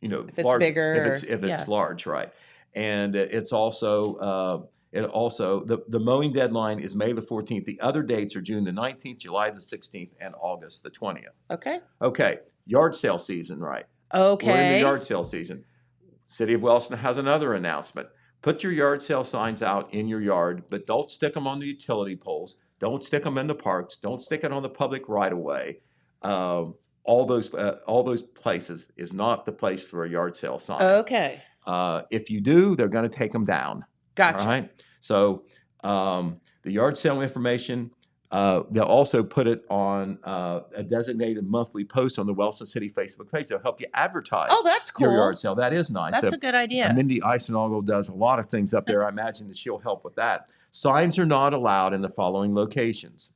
If it's large, bigger, if it's yeah. large, right? And it's also the mowing deadline is May the 14th. The other dates are June the 19th, July the 16th, and August the 20th. Okay. Okay, yard sale season, right? Okay. We're in the yard sale season. City of Wellston has another announcement. Put your yard sale signs out in your yard, but don't stick them on the utility poles. Don't stick them in the parks. Don't stick it on the public right of way. All those places is not the place for a yard sale sign. Okay. If you do, they're going to take them down. Gotcha. All right. So the yard sale information, they'll also put it on a designated monthly post on the Wellston City Facebook page. They'll help you advertise Oh, that's cool. your yard sale. That is nice. That's a good idea. Mindy Eisenogel does a lot of things up there. I imagine that she'll help with that. Signs are not allowed in the following locations.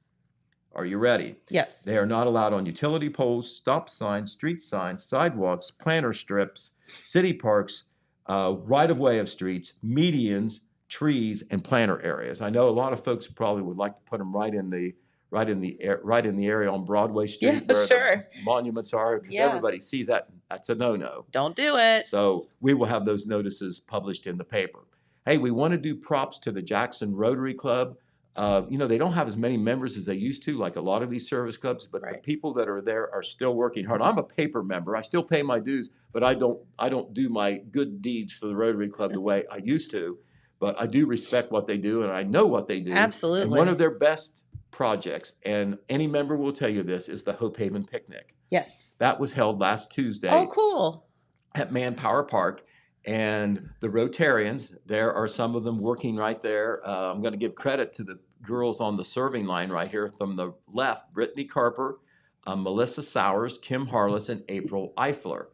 Are you ready? Yes. They are not allowed on utility poles, stop signs, street signs, sidewalks, planter strips, city parks, right-of-way of streets, medians, trees, and planter areas. I know a lot of folks probably would like to put them right in the right in the area on Broadway Street Yeah, where sure. the monuments are, because Yeah. everybody sees that. That's a no-no. Don't do it. So we will have those notices published in the paper. Hey, we want to do props to the Jackson Rotary Club. They don't have as many members as they used to, like a lot of these service clubs, but the people that are there are still working hard. I'm a paper member. I still pay my dues, but I don't do my good deeds for the Rotary Club the way I used to. But I do respect what they do, and I know what they do. Absolutely. And one of their best projects, and any member will tell you this, is the Hope Haven Picnic. Yes. That was held last Tuesday. Oh, cool. At Manpower Park. And the Rotarians, there are some of them working right there. I'm going to give credit to the girls on the serving line right here from the left, Brittany Carper, Melissa Sowers, Kim Harless, and April Eifler.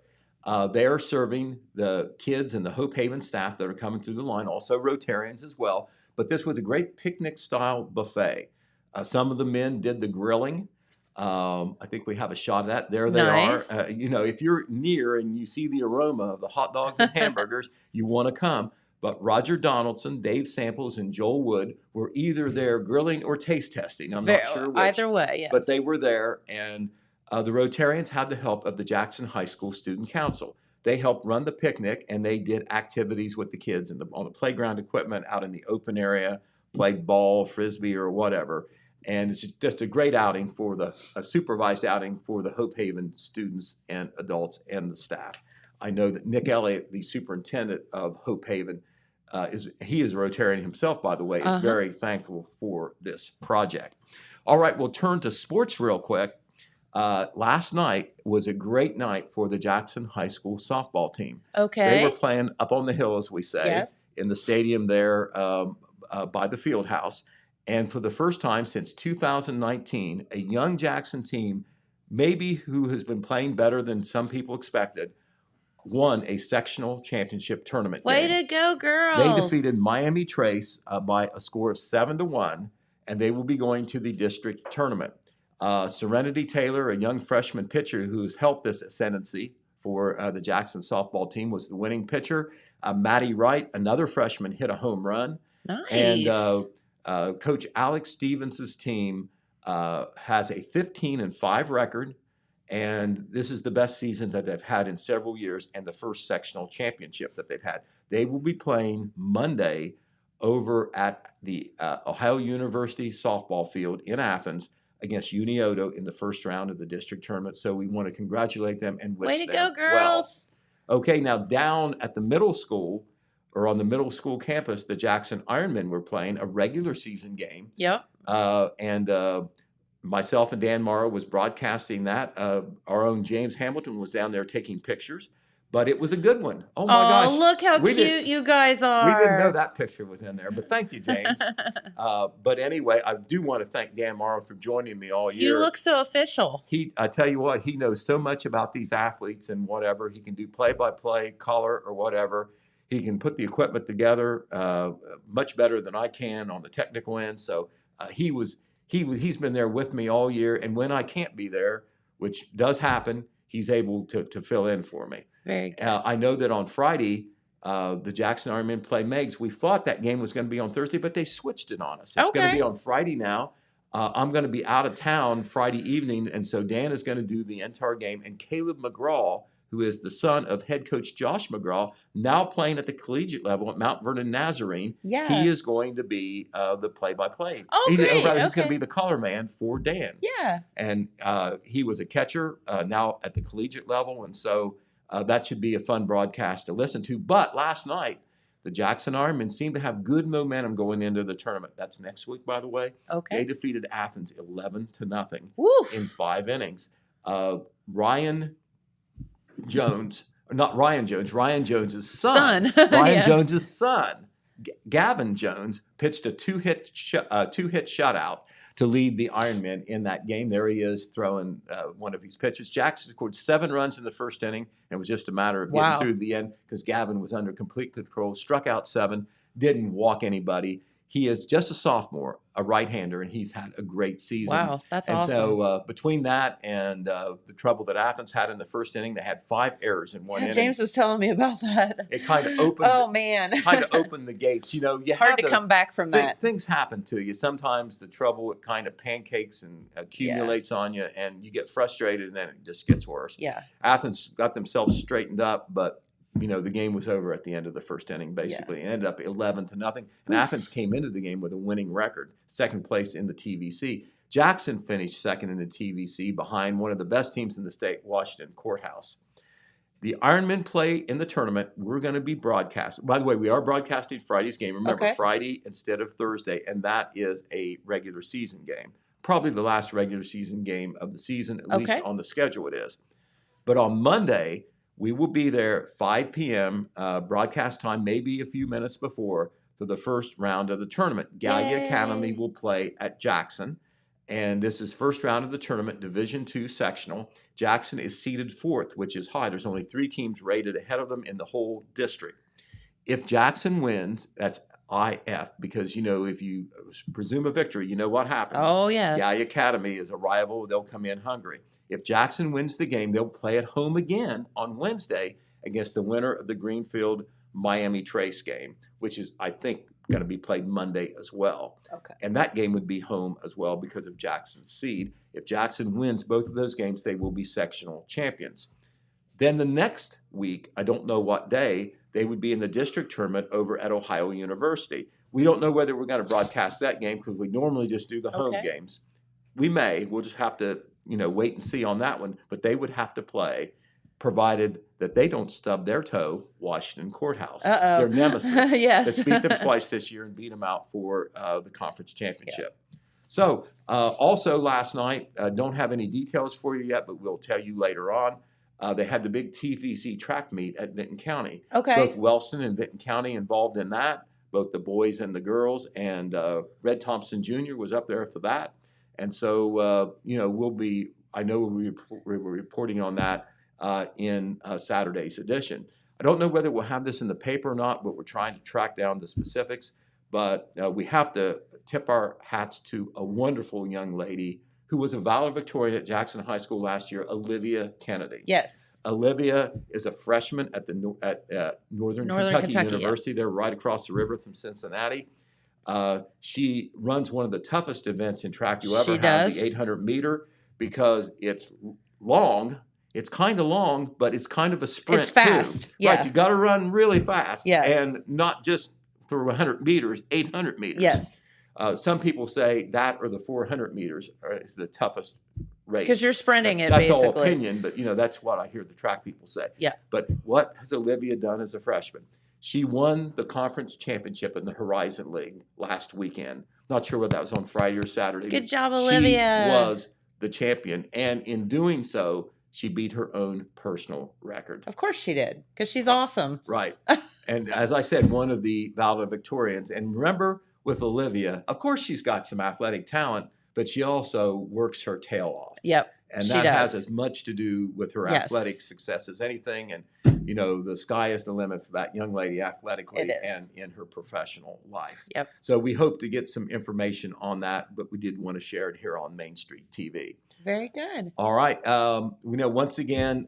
They are serving the kids and the Hope Haven staff that are coming through the line, also Rotarians as well. But this was a great picnic-style buffet. Some of the men did the grilling. I think we have a shot of that. There they Nice. are. If you're near and you see the aroma of the hot dogs and hamburgers, you want to come. But Roger Donaldson, Dave Samples, and Joel Wood were either there grilling or taste testing. I'm not sure which. Either way, yes. But they were there, and the Rotarians had the help of the Jackson High School Student Council. They helped run the picnic, and they did activities with the kids on the playground equipment, out in the open area, played ball, frisbee, or whatever. And it's just a great outing a supervised outing for the Hope Haven students and adults and the staff. I know that Nick Elliott, the superintendent of Hope Haven, he is a Rotarian himself, by the way, is very thankful for this project. All right, we'll turn to sports real quick. Last night was a great night for the Jackson High School softball team. Okay. They were playing up on the hill, as we say, in the stadium there by the field house. And for the first time since 2019, a young Jackson team, maybe who has been playing better than some people expected, won a sectional championship tournament game. Way to go, girls. They defeated Miami Trace by a score of 7-1, and they will be going to the district tournament. Serenity Taylor, a young freshman pitcher who's helped this ascendancy for the Jackson softball team, was the winning pitcher. Maddie Wright, another freshman, hit a home run. Nice. And Coach Alex Stevens' team has a 15-5 record, and this is the best season that they've had in several years and the first sectional championship that they've had. They will be playing Monday over at the Ohio University softball field in Athens against Unioto in the first round of the district tournament. So we want to congratulate them and wish them Way to go, girls. well. Okay, now down at the middle school, or on the middle school campus, the Jackson Ironmen were playing a regular season game. Yep. And myself and Dan Morrow was broadcasting that. Our own James Hamilton was down there taking pictures, but it was a good one. Oh my gosh. Oh, look how cute you guys are. We didn't know that picture was in there, but thank you, James. But anyway, I do want to thank Dan Morrow for joining me all year. You look so official. I tell you what, he knows so much about these athletes and whatever. He can do play-by-play, color, or whatever. He can put the equipment together much better than I can on the technical end. So he's been there with me all year. And when I can't be there, which does happen, he's able to fill in for me. Very good. I know that on Friday, the Jackson Ironmen play Meigs. We thought that game was going to be on Thursday, but they switched it on us. It's going to be on Friday now. I'm going to be out of town Friday evening, and so Dan is going to do the entire game. And Caleb McGraw, who is the son of head coach Josh McGraw, now playing at the collegiate level at Mount Vernon Nazarene. Yeah. He is going to be the play-by-play. Oh, He's great. going to be the color man for Dan. Yeah. And he was a catcher now at the collegiate level, and so that should be a fun broadcast to listen to. But last night, the Jackson Ironmen seem to have good momentum going into the tournament. That's next week, by the way. Okay. They defeated Athens 11-0 Woof. in 5 innings. Ryan Jones, not Ryan Jones, Ryan Jones's son. Ryan Jones's son, Gavin Jones, pitched a two-hit shutout to lead the Ironmen in that game. There he is throwing one of his pitches. Jackson scored 7 runs in the first inning. It was just a matter of getting through the end because Gavin was under complete control, struck out 7, didn't walk anybody. He is just a sophomore, a right-hander, and he's had a great season. Wow, that's and awesome. so between that and the trouble that Athens had in the first inning, they had 5 errors in one Yeah, inning. James was telling me about that. It kind of opened. Oh man, kind of opened the gates. You know, you hard have to come back from that. Things happen to you. Sometimes the trouble it kind of pancakes and accumulates on you, and you get frustrated, and then it just gets worse. Yeah. Athens got themselves straightened up, but the game was over at the end of the first inning. Basically, It ended up 11-0, and Athens came into the game with a winning record, second place in the TVC. Jackson finished second in the TVC behind one of the best teams in the state, Washington Courthouse. The Ironmen play in the tournament. We're going to be broadcasting. By the way, we are broadcasting Friday's game. Remember, Friday instead of Thursday, and that is a regular season game. Probably the last regular season game of the season, at least on the schedule it is. But on Monday, we will be there 5 p.m. Broadcast time, maybe a few minutes before, for the first round of the tournament. Gallia Academy will play at Jackson. And this is first round of the tournament, Division II sectional. Jackson is seeded 4th, which is high. There's only 3 teams rated ahead of them in the whole district. If Jackson wins, that's IF, because, if you presume a victory, you know what happens. Oh, yes. Gallia Academy is a rival. They'll come in hungry. If Jackson wins the game, they'll play at home again on Wednesday against the winner of the Greenfield Miami Trace game, which is, I think, going to be played Monday as well. Okay. And that game would be home as well because of Jackson's seed. If Jackson wins both of those games, they will be sectional champions. Then the next week, I don't know what day, they would be in the district tournament over at Ohio University. We don't know whether we're going to broadcast that game because we normally just do the home games. We may. We'll just have to, wait and see on that one. But they would have to play, provided that they don't stub their toe, Washington Courthouse. Their nemesis. Yes. That's beat them twice this year and beat them out for the conference championship. So also last night, don't have any details for you yet, but we'll tell you later on. They had the big TVC track meet at Vinton County. Okay. Both Wellston and Vinton County involved in that, both the boys and the girls. And Red Thompson Jr. was up there for that. And so, we'll be reporting on that in Saturday's edition. I don't know whether we'll have this in the paper or not, but we're trying to track down the specifics. But we have to tip our hats to a wonderful young lady who was a valedictorian at Jackson High School last year, Olivia Kennedy. Yes. Olivia is a freshman at Northern Kentucky University. They're right across the river from Cincinnati. She runs one of the toughest events in track you ever have, the 800 meter, because it's long. It's kind of long, but it's kind of a sprint. It's fast. Too. Yeah. Right, you got to run really fast. Yes. And not just through 100 meters, 800 meters. Yes. Some people say that or the 400 meters is the toughest race. Because you're sprinting it, that's basically. all opinion, but that's what I hear the track people say. Yeah. But what has Olivia done as a freshman? She won the conference championship in the Horizon League last weekend. Not sure whether that was on Friday or Saturday. Good job, Olivia. She was the champion, and in doing so, she beat her own personal record. Of course she did, because she's awesome. Right. And as I said, one of the valedictorians. And remember, with Olivia, of course she's got some athletic talent, but she also works her tail off. Yep. And she that does. has as much to do with her athletic success as anything. And, the sky is the limit for that young lady athletically and in her professional life. Yep. So we hope to get some information on that, but we did want to share it here on Main Street TV. Very good. All right. Once again,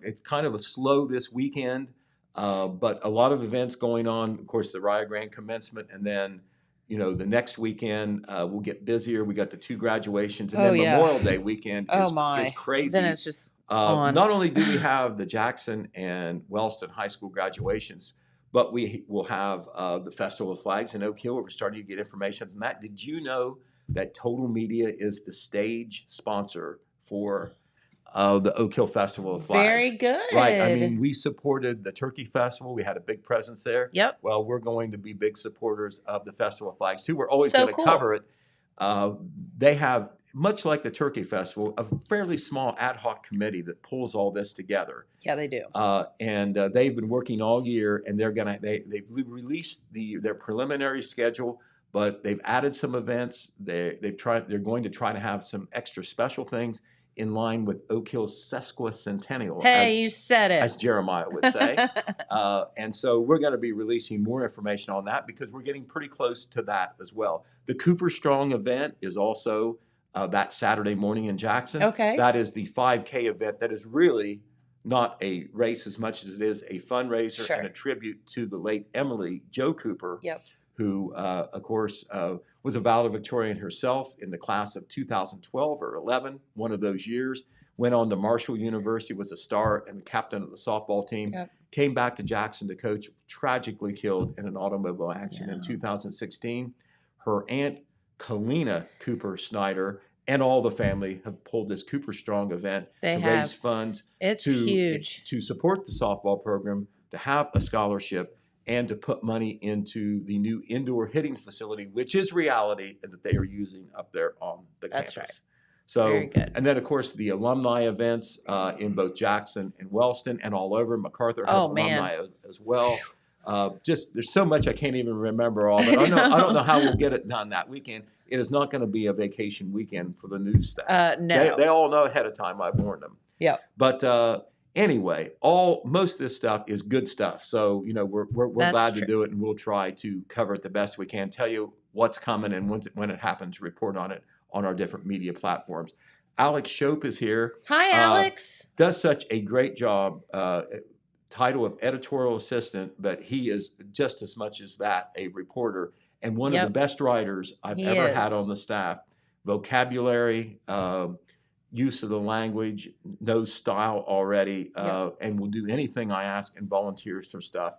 it's kind of a slow this weekend, but a lot of events going on. Of course, the Rio Grande commencement, and then the next weekend we'll get busier. We got the 2 graduations, and then Memorial Day weekend is crazy. Then it's just on. Not only do we have the Jackson and Wellston High School graduations, but we will have the Festival of Flags in Oak Hill. We're starting to get information from that. Did you know that Total Media is the stage sponsor for the Oak Hill Festival of Flags? Very good. Right. I mean, we supported the Turkey Festival. We had a big presence there. Yep. Well, we're going to be big supporters of the Festival of Flags, too. We're always going to cover it. They have, much like the Turkey Festival, a fairly small ad hoc committee that pulls all this together. Yeah, they do. And they've been working all year, and they've released their preliminary schedule, but they've added some events. They're going to try to have some extra special things in line with Oak Hill's sesquicentennial, Hey, you said as it. Jeremiah would say. And so we're going to be releasing more information on that because we're getting pretty close to that as well. The Cooper Strong event is also that Saturday morning in Jackson. Okay. That is the 5K event that is really not a race as much as it is a fundraiser Sure. and a tribute to the late Emily Jo Cooper, Yep. who, of course, was a valedictorian herself in the class of 2012 or 11, one of those years. Went on to Marshall University, was a star and captain of the softball team. Yep. Came back to Jackson to coach, tragically killed in an automobile accident in Yeah. 2016. Her aunt, Kalina Cooper Snyder, and all the family have pulled this Cooper Strong event They to have. raise funds It's huge. to support the softball program, to have a scholarship, and to put money into the new indoor hitting facility, which is reality, and that they are using up there on the That's campus. right. So, Very good. and then of course the alumni events in both Jackson and Wellston and all over. MacArthur has alumni as well. Just there's so much I can't even remember all, but I don't know how we'll get it done that weekend. It is not going to be a vacation weekend for the news staff. No. They all know ahead of time. I've warned them. Yep. But anyway, most of this stuff is good stuff. So we're That's glad to true. do it, and we'll try to cover it the best we can. Tell you what's coming, and when it happens, report on it on our different media platforms. Alex Shope is here. Hi, Alex. Does such a great job. Title of editorial assistant, but he is just as much as that a reporter and one of the best writers I've He ever is. had on the staff. Vocabulary, use of the language, knows style already, and will do anything I ask and volunteers for stuff.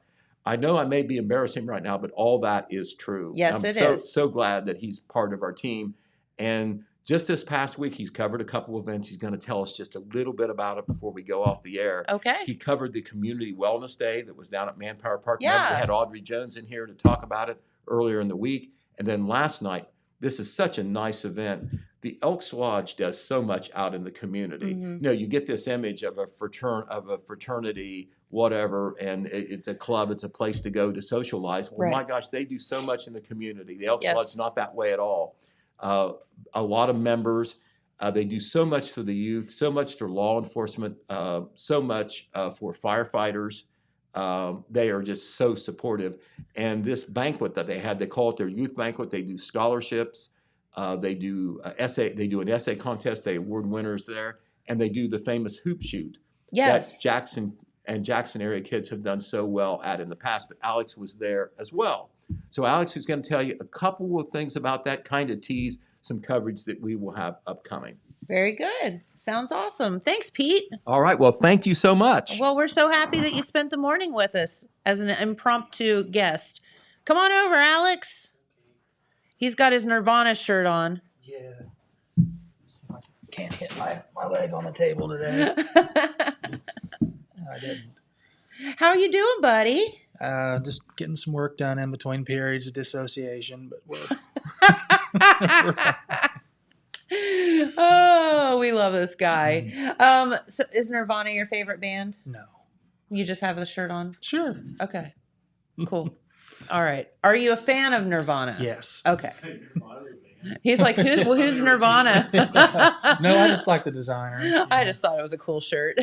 I know I may be embarrassing right now, but all that is true. Yes, I'm it is. so glad that he's part of our team. And just this past week, he's covered a couple of events. He's going to tell us just a little bit about it before we go off the air. Okay. He covered the Community Wellness Day that was down at Manpower Park. Yeah. Remember, we had Audrey Jones in here to talk about it earlier in the week. And then last night, this is such a nice event. The Elks Lodge does so much out in the community. Mhm. You get this image of a fraternity, whatever, and it's a club, it's a place to go to socialize. Well, Right. my gosh, they do so much in the community. The Elks Yes. Lodge is not that way at all. A lot of members. They do so much for the youth, so much for law enforcement, so much for firefighters. They are just so supportive. And this banquet that they had, they call it their youth banquet. They do scholarships. They do an essay contest. They award winners there, and they do the famous hoop shoot Yes. that Jackson area kids have done so well at in the past. But Alex was there as well. So Alex is going to tell you a couple of things about that, kind of tease some coverage that we will have upcoming. Very good. Sounds awesome. Thanks, Pete. All right. Well, thank you so much. Well, we're so happy that you spent the morning with us as an impromptu guest. Come on over, Alex. He's got his Nirvana shirt on. Yeah. See if I can't hit my leg on the table today. I didn't. How are you doing, buddy? Just getting some work done in between periods of dissociation, but we're Oh, we love this guy. So is Nirvana your favorite band? no. You just have the shirt on? Sure. Okay. Cool. All right. Are you a fan of Nirvana? Yes. Okay. He's like, who's Nirvana? No, I just like the designer. I just thought it was a cool shirt.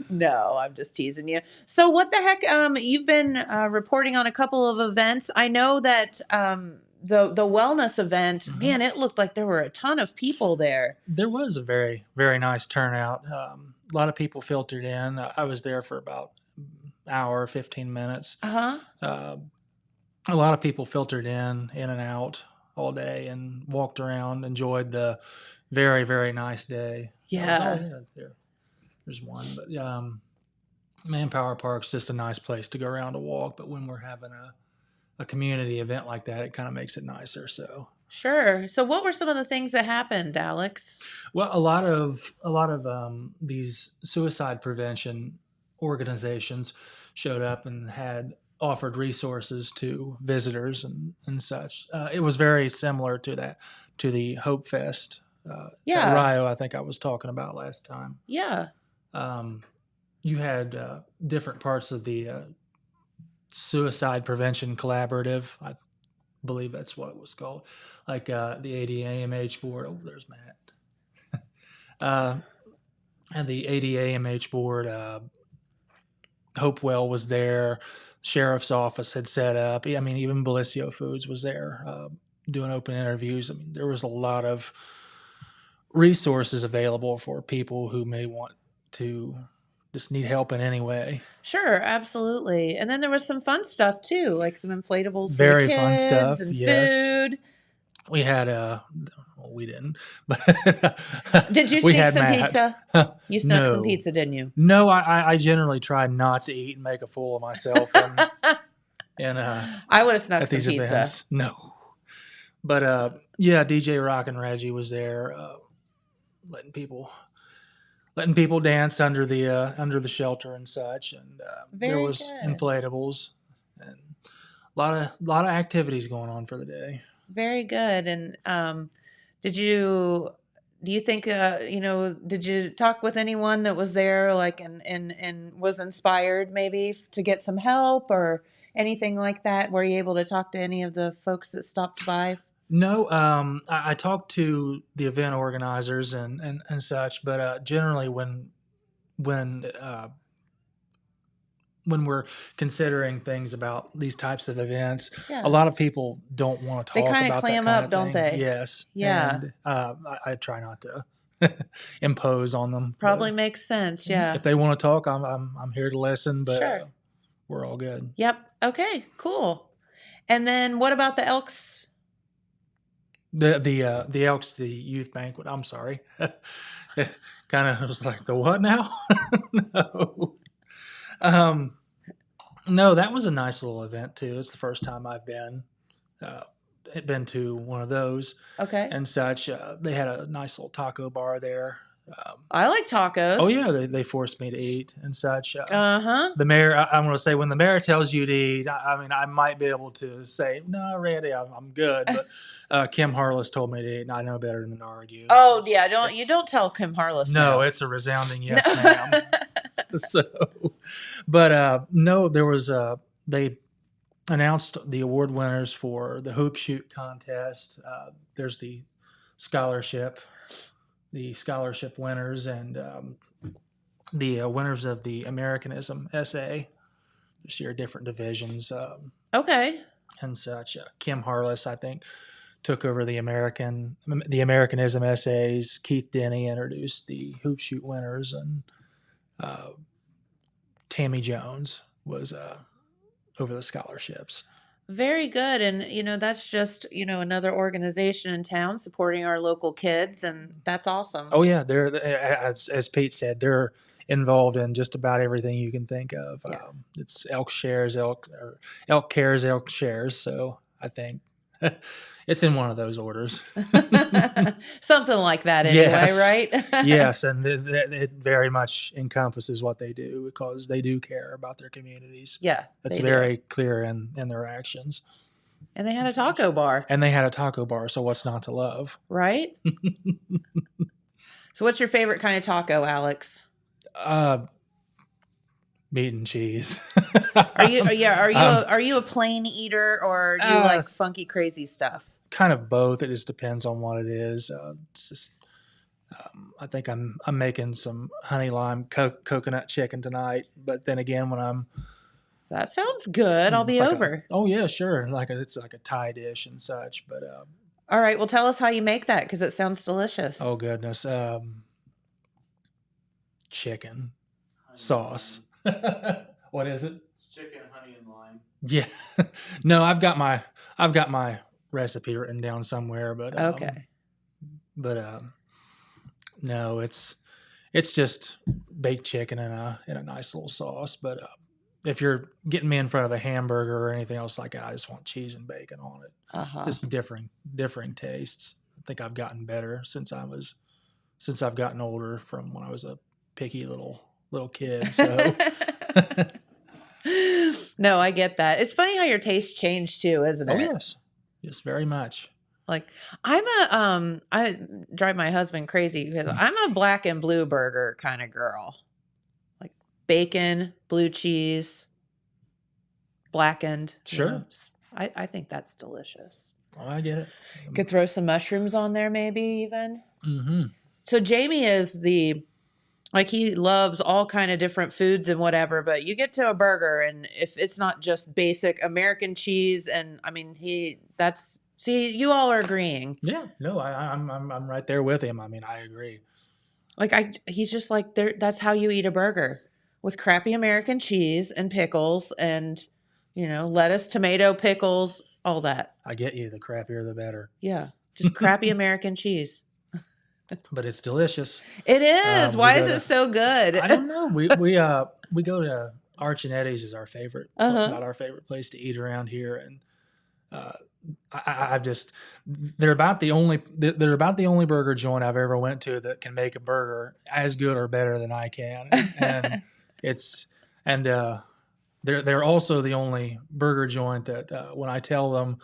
No, I'm just teasing you. So what the heck? You've been reporting on a couple of events. I know that the wellness event, Mhm. man, it looked like there were a ton of people there. There was a very, very nice turnout. A lot of people filtered in. I was there for about an hour, 15 minutes. Uh-huh. A lot of people filtered in and out all day and walked around, enjoyed the very, very nice day. Yeah. There's one. But Manpower Park's just a nice place to go around to walk. But when we're having a community event like that, it kind of makes it nicer. So Sure. So what were some of the things that happened, Alex? well, a lot of these suicide prevention organizations showed up and had offered resources to visitors and such. It was very similar to the Hope Fest. Yeah. At Rio, I think I was talking about last time. Yeah. You had different parts of the Suicide Prevention Collaborative. I believe that's what it was called. Like the ADAMH board. Oh, there's Matt. And the ADAMH board, Hopewell was there. Sheriff's office had set up. I mean, even Bellisio Foods was there doing open interviews. I mean, there was a lot of resources available for people who may want to just need help in any way. Sure, absolutely. And then there was some fun stuff too, like some inflatables for Very the kids fun stuff, and yes. food. We had well, we didn't, but Did you we sneak had some Matt. pizza? You snuck some No. pizza, didn't you? No, I generally try not to eat and make a fool of myself. And I would have snuck at some these pizza. events, no. But yeah, DJ Rock and Reggie was there, letting people dance under the shelter and such, and there Very was good. inflatables and a lot of activities going on for the day. Very good. And do you think did you talk with anyone that was there, like, and was inspired maybe to get some help or anything like that? Were you able to talk to any of the folks that stopped by? No, I talked to the event organizers and such, but generally when we're considering things about these types of events, Yeah. a lot of people don't want to They talk kinda about clam that kind up, of don't thing. they? Yes. Yeah. And I try not to impose on them. Probably But makes sense. Yeah. if they want to talk, I'm here to listen. But Sure. we're all good. Yep. Okay. Cool. And then what about the Elks? The Elks, the youth banquet. I'm sorry. Kind of was like, the what now? No. No, that was a nice little event too. It's the first time I've been to one of those Okay. and such. They had a nice little taco bar there. I like tacos. Oh yeah, they forced me to eat and such. Uh-huh. The mayor, I'm going to say, when the mayor tells you to eat, I mean, I might be able to say, no, Randy, I'm good. But Kim Harless told me to eat, and I know better than to argue. Oh yeah, don't tell Kim Harless. No, no. it's a resounding yes, ma'am. So, but no, there was they announced the award winners for the hoop shoot contest. There's the scholarship winners, and the winners of the Americanism essay. This year, different divisions Okay. and such. Kim Harless, I think, took over the Americanism essays. Keith Denny introduced the hoop shoot winners, and Tammy Jones was over the scholarships. Very good. And that's just another organization in town supporting our local kids, and that's awesome. Oh yeah, they're as Pete said, they're involved in just about everything you can think of. Yeah. It's Elk Shares, Elk Cares, Elk Shares. So I think it's in one of those orders. Something like that anyway, Yes. right? Yes, and it very much encompasses what they do because they do care about their communities. Yeah. That's they do. very clear in their actions. And they had a taco bar, And they had a taco bar, so what's not to love? right? So what's your favorite kind of taco, Alex? Meat and cheese. Are you a plain eater, or do you like funky crazy stuff? Kind of both. It just depends on what it is. It's just I think I'm making some honey lime coconut chicken tonight, but then again, when That sounds good. I'll be it's like over. oh yeah, sure. It's like a Thai dish and such, but All right. Well, tell us how you make that, because it sounds delicious. oh goodness, chicken sauce. What is it? It's chicken, honey, and lime. Yeah. No, I've got my recipe written down somewhere, but Okay. But no, it's just baked chicken in a nice little sauce. But if you're getting me in front of a hamburger or anything else like that, I just want cheese and bacon on it. Uh-huh. Just differing tastes. I think I've gotten better since I've gotten older from when I was a picky little kid. So No, I get that. It's funny how your tastes change too, isn't it? oh yes, very much. Like I drive my husband crazy because I'm a black and blue burger kind of girl. Like bacon, blue cheese, blackened. Sure. I think that's delicious. Oh, I get it. Could throw some mushrooms on there maybe even. Mm-hmm. So Jamie is he loves all kind of different foods and whatever, but you get to a burger and if it's not just basic American cheese and I mean, you all are agreeing. Yeah, no, I'm right there with him. I mean, I agree. He's just like, that's how you eat a burger with crappy American cheese and pickles and, lettuce, tomato, pickles, all that. I get you. The crappier, the better. Yeah. Just crappy American cheese. But it's delicious. It is. Why is it so good? I don't know. We go to Arch and Eddie's is our favorite, not our favorite place to eat around here, and they're about the only burger joint I've ever went to that can make a burger as good or better than I can, and they're also the only burger joint that when I tell them.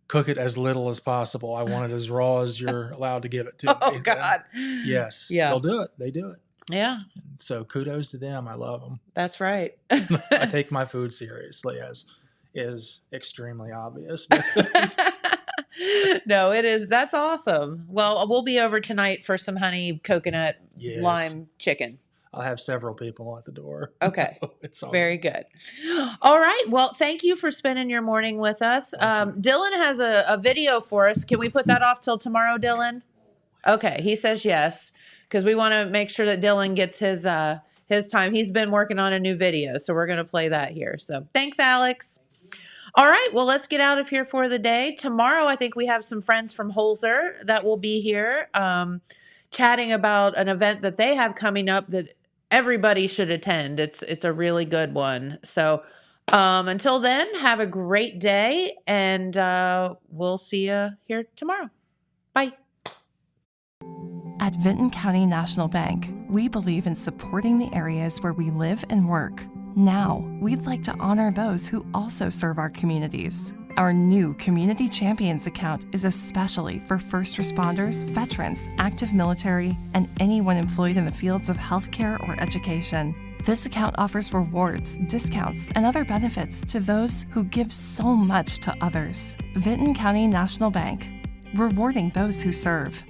Cook it as little as possible. I want it as raw as you're allowed to give it to me. Oh, God. Yes. Yeah. They'll do it. They do it. Yeah. So kudos to them. I love them. That's right. I take my food seriously, as is extremely obvious. No, it is. That's awesome. Well, we'll be over tonight for some honey coconut lime chicken. I'll have several people at the door. Okay. It's all very good. All right. Well, thank you for spending your morning with us. Dylan has a video for us. Can we put that off till tomorrow, Dylan? Okay. He says yes, because we want to make sure that Dylan gets his time. He's been working on a new video, so we're going to play that here. So thanks, Alex. All right. Well, let's get out of here for the day. Tomorrow, I think we have some friends from Holzer that will be here chatting about an event that they have coming up that everybody should attend. It's a really good one. So until then, have a great day, and we'll see you here tomorrow. Bye. At Vinton County National Bank, we believe in supporting the areas where we live and work. Now, we'd like to honor those who also serve our communities. Our new Community Champions account is especially for first responders, veterans, active military, and anyone employed in the fields of healthcare or education. This account offers rewards, discounts, and other benefits to those who give so much to others. Vinton County National Bank, rewarding those who serve.